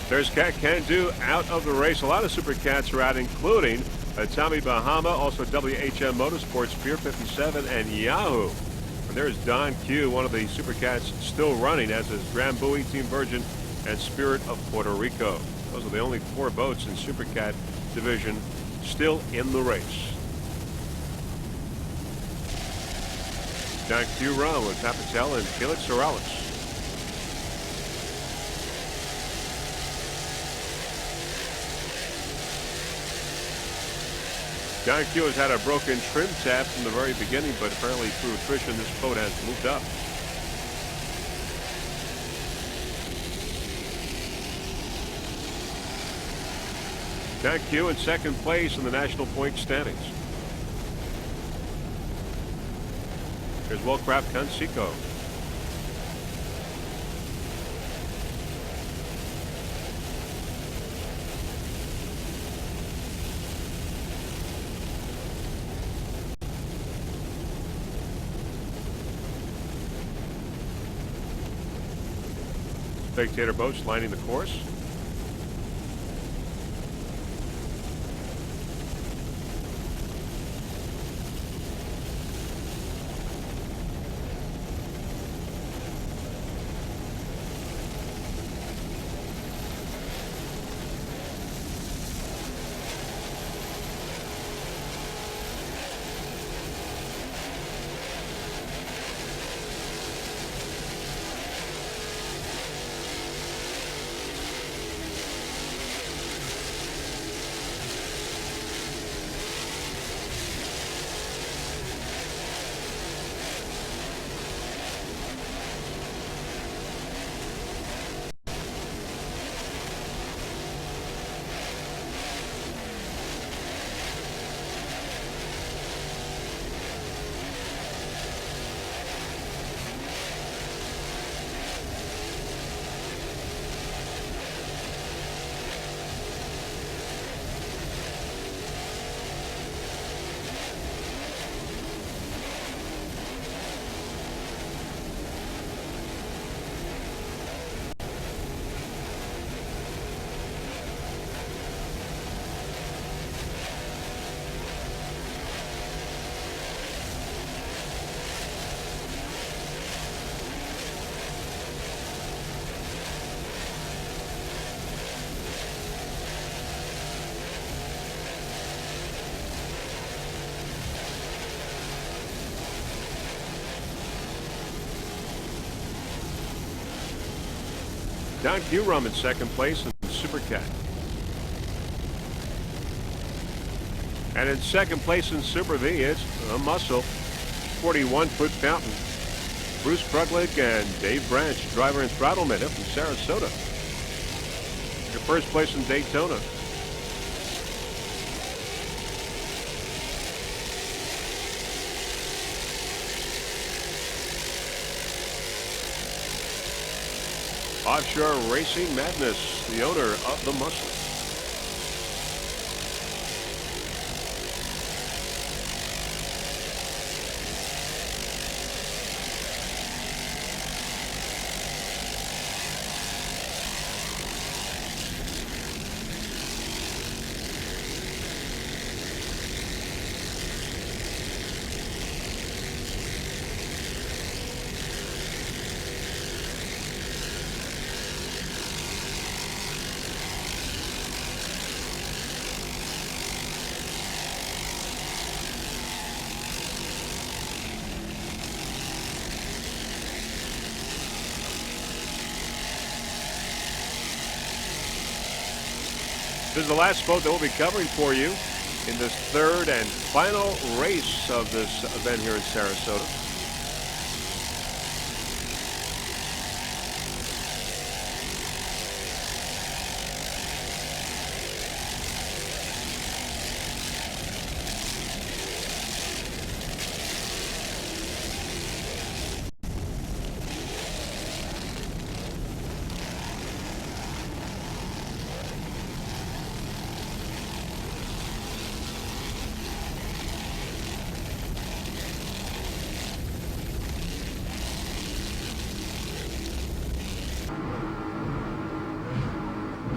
A: There's Cat Can Do out of the race. A lot of Super Cats are out, including Tommy Bahama, also WHM Motorsports, Pier 57, and Yahoo. And there's Don Q, one of the Super Cats still running, as is Drambuie, Team Virgin, and Spirit of Puerto Rico. Those are the only 4 boats in Super Cat division still in the race. Don Q run with Papatel and Felix Morales. Don Q has had a broken trim tab from the very beginning, but apparently through attrition, this boat has moved up. Don Q in second place in the national point standings. Here's Wellcraft Conseco. spectator boats lining the course. Don Q-Rum in second place in Super Cat. And in second place in Super V, it's a muscle, 41-foot fountain. Bruce Kruglich and Dave Branch, driver and throttle from Sarasota. Your first place in Daytona. Offshore Racing Madness, the owner of the muscle. This is the last boat that we'll be covering for you in this third and final race of this event here in Sarasota.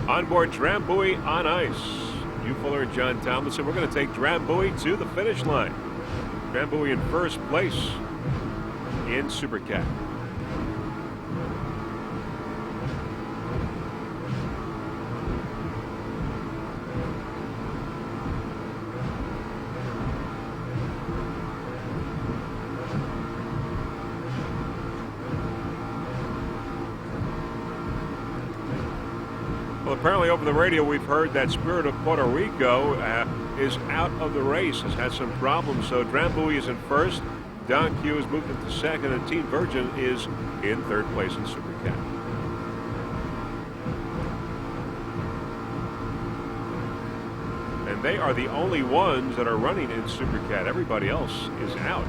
A: Onboard Drambuie on ice. Hugh Fuller and John Tomlinson. We're going to take Drambuie to the finish line. Drambuie in first place in Super Cat. Well, apparently over the radio we've heard that Spirit of Puerto Rico is out of the race, has had some problems. So Drambuie is in first, Don Q is moved into second, and Team Virgin is in third place in Super Cat. And they are the only ones that are running in Super Cat. Everybody else is out.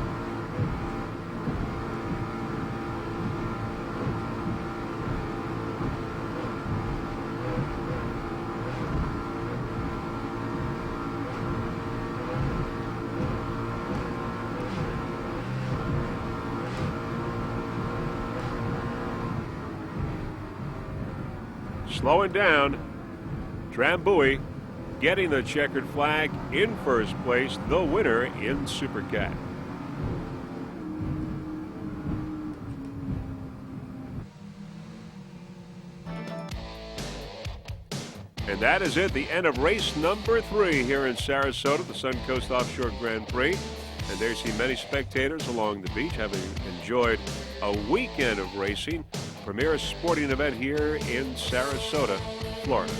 A: slowing down. Drambuie getting the checkered flag in first place, the winner in Super Cat. And that is it, the end of race number 3 here in Sarasota, the Suncoast Offshore Grand Prix. And there you see many spectators along the beach having enjoyed a weekend of racing. Premier sporting event here in Sarasota, Florida.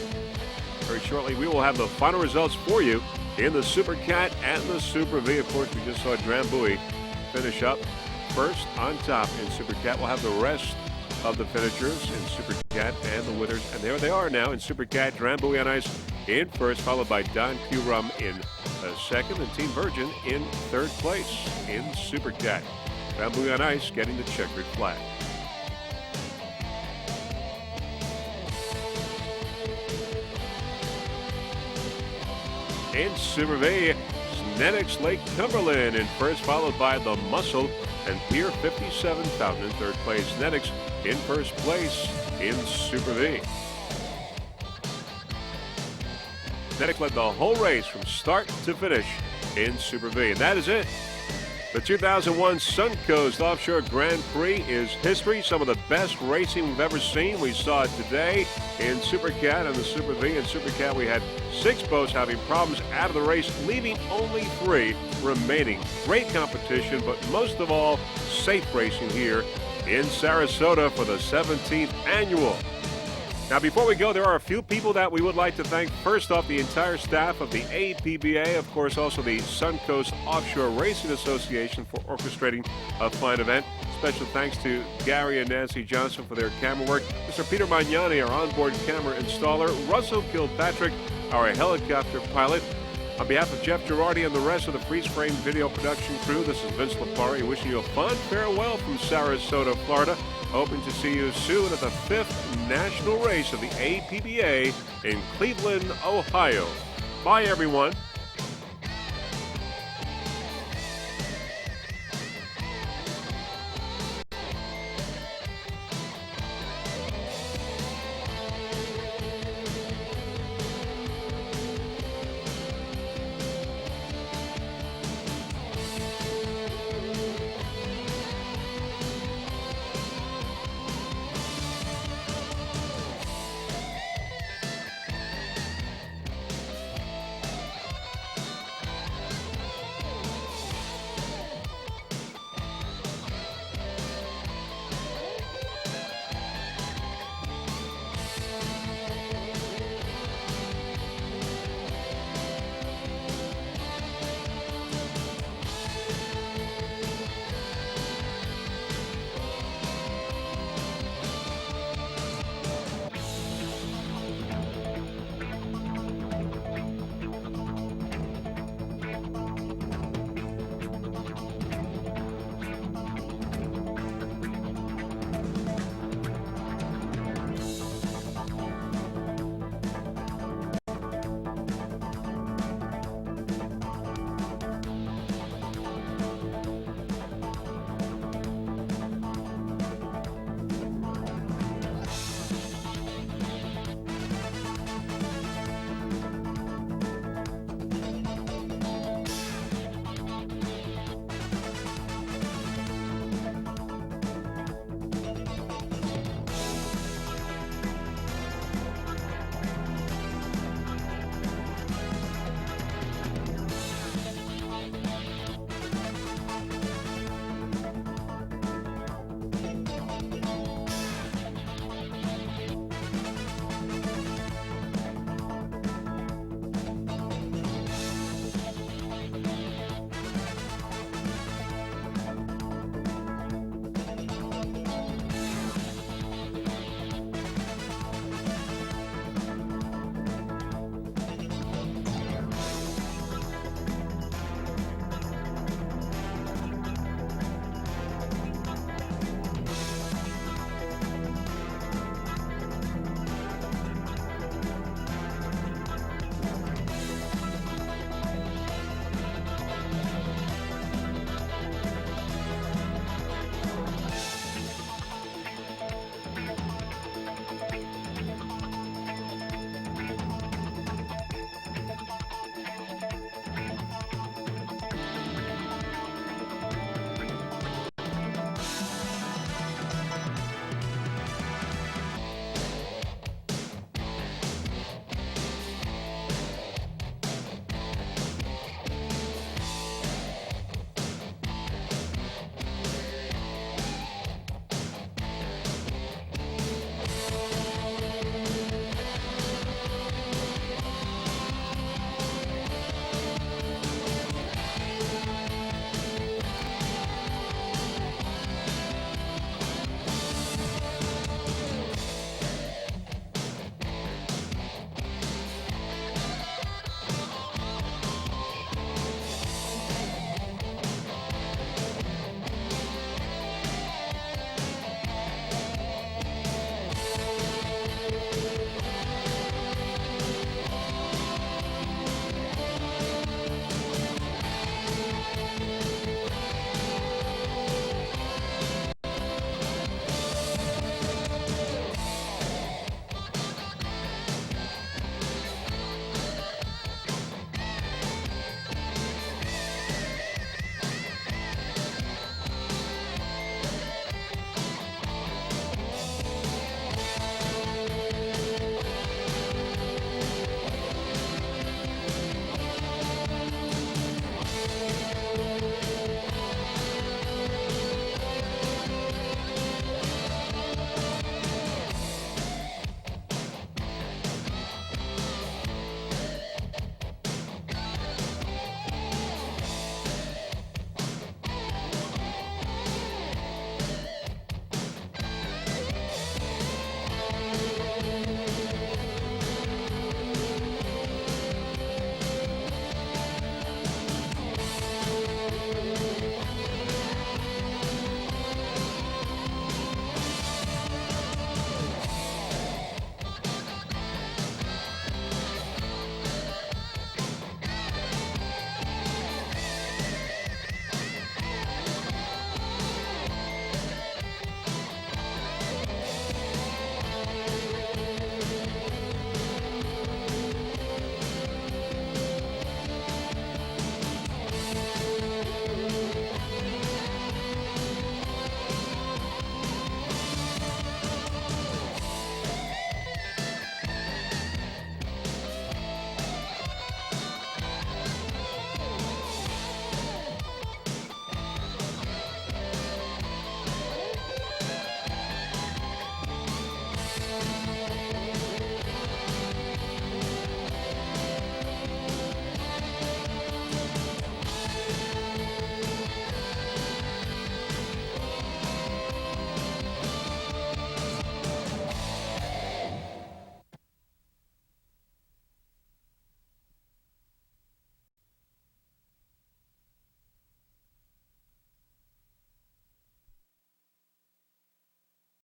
A: Very shortly, we will have the final results for you in the Super Cat and the Super V. Of course, we just saw Drambuie finish up first on top in Super Cat. We'll have the rest of the finishers in Super Cat and the winners. And there they are now in Super Cat. Drambuie on ice in first, followed by Don Purum in second, and Team Virgin in third place in Super Cat. Drambuie on ice getting the checkered flag. In Super V, Snedecks Lake Cumberland in first, followed by the Muscle and Pier 57 Fountain in third place. Snedecks in first place in Super V. Snedecks led the whole race from start to finish in Super V. And that is it. The 2001 Suncoast Offshore Grand Prix is history. Some of the best racing we've ever seen. We saw it today in Super Cat and the Super V. In Super Cat, we had 6 boats having problems out of the race, leaving only 3 remaining. Great competition, but most of all, safe racing here in Sarasota for the 17th annual. Now, before we go, there are a few people that we would like to thank. First off, the entire staff of the APBA, of course, also the Suncoast Offshore Racing Association for orchestrating a fine event. Special thanks to Gary and Nancy Johnson for their camera work. Mr. Peter Magnani, our onboard camera installer. Russell Kilpatrick, our helicopter pilot. On behalf of Jeff Girardi and the rest of the Freeze Frame video production crew, this is Vince Lipari wishing you a fond farewell from Sarasota, Florida. Hoping to see you soon at the 5th national race of the APBA in Cleveland, Ohio. Bye, everyone.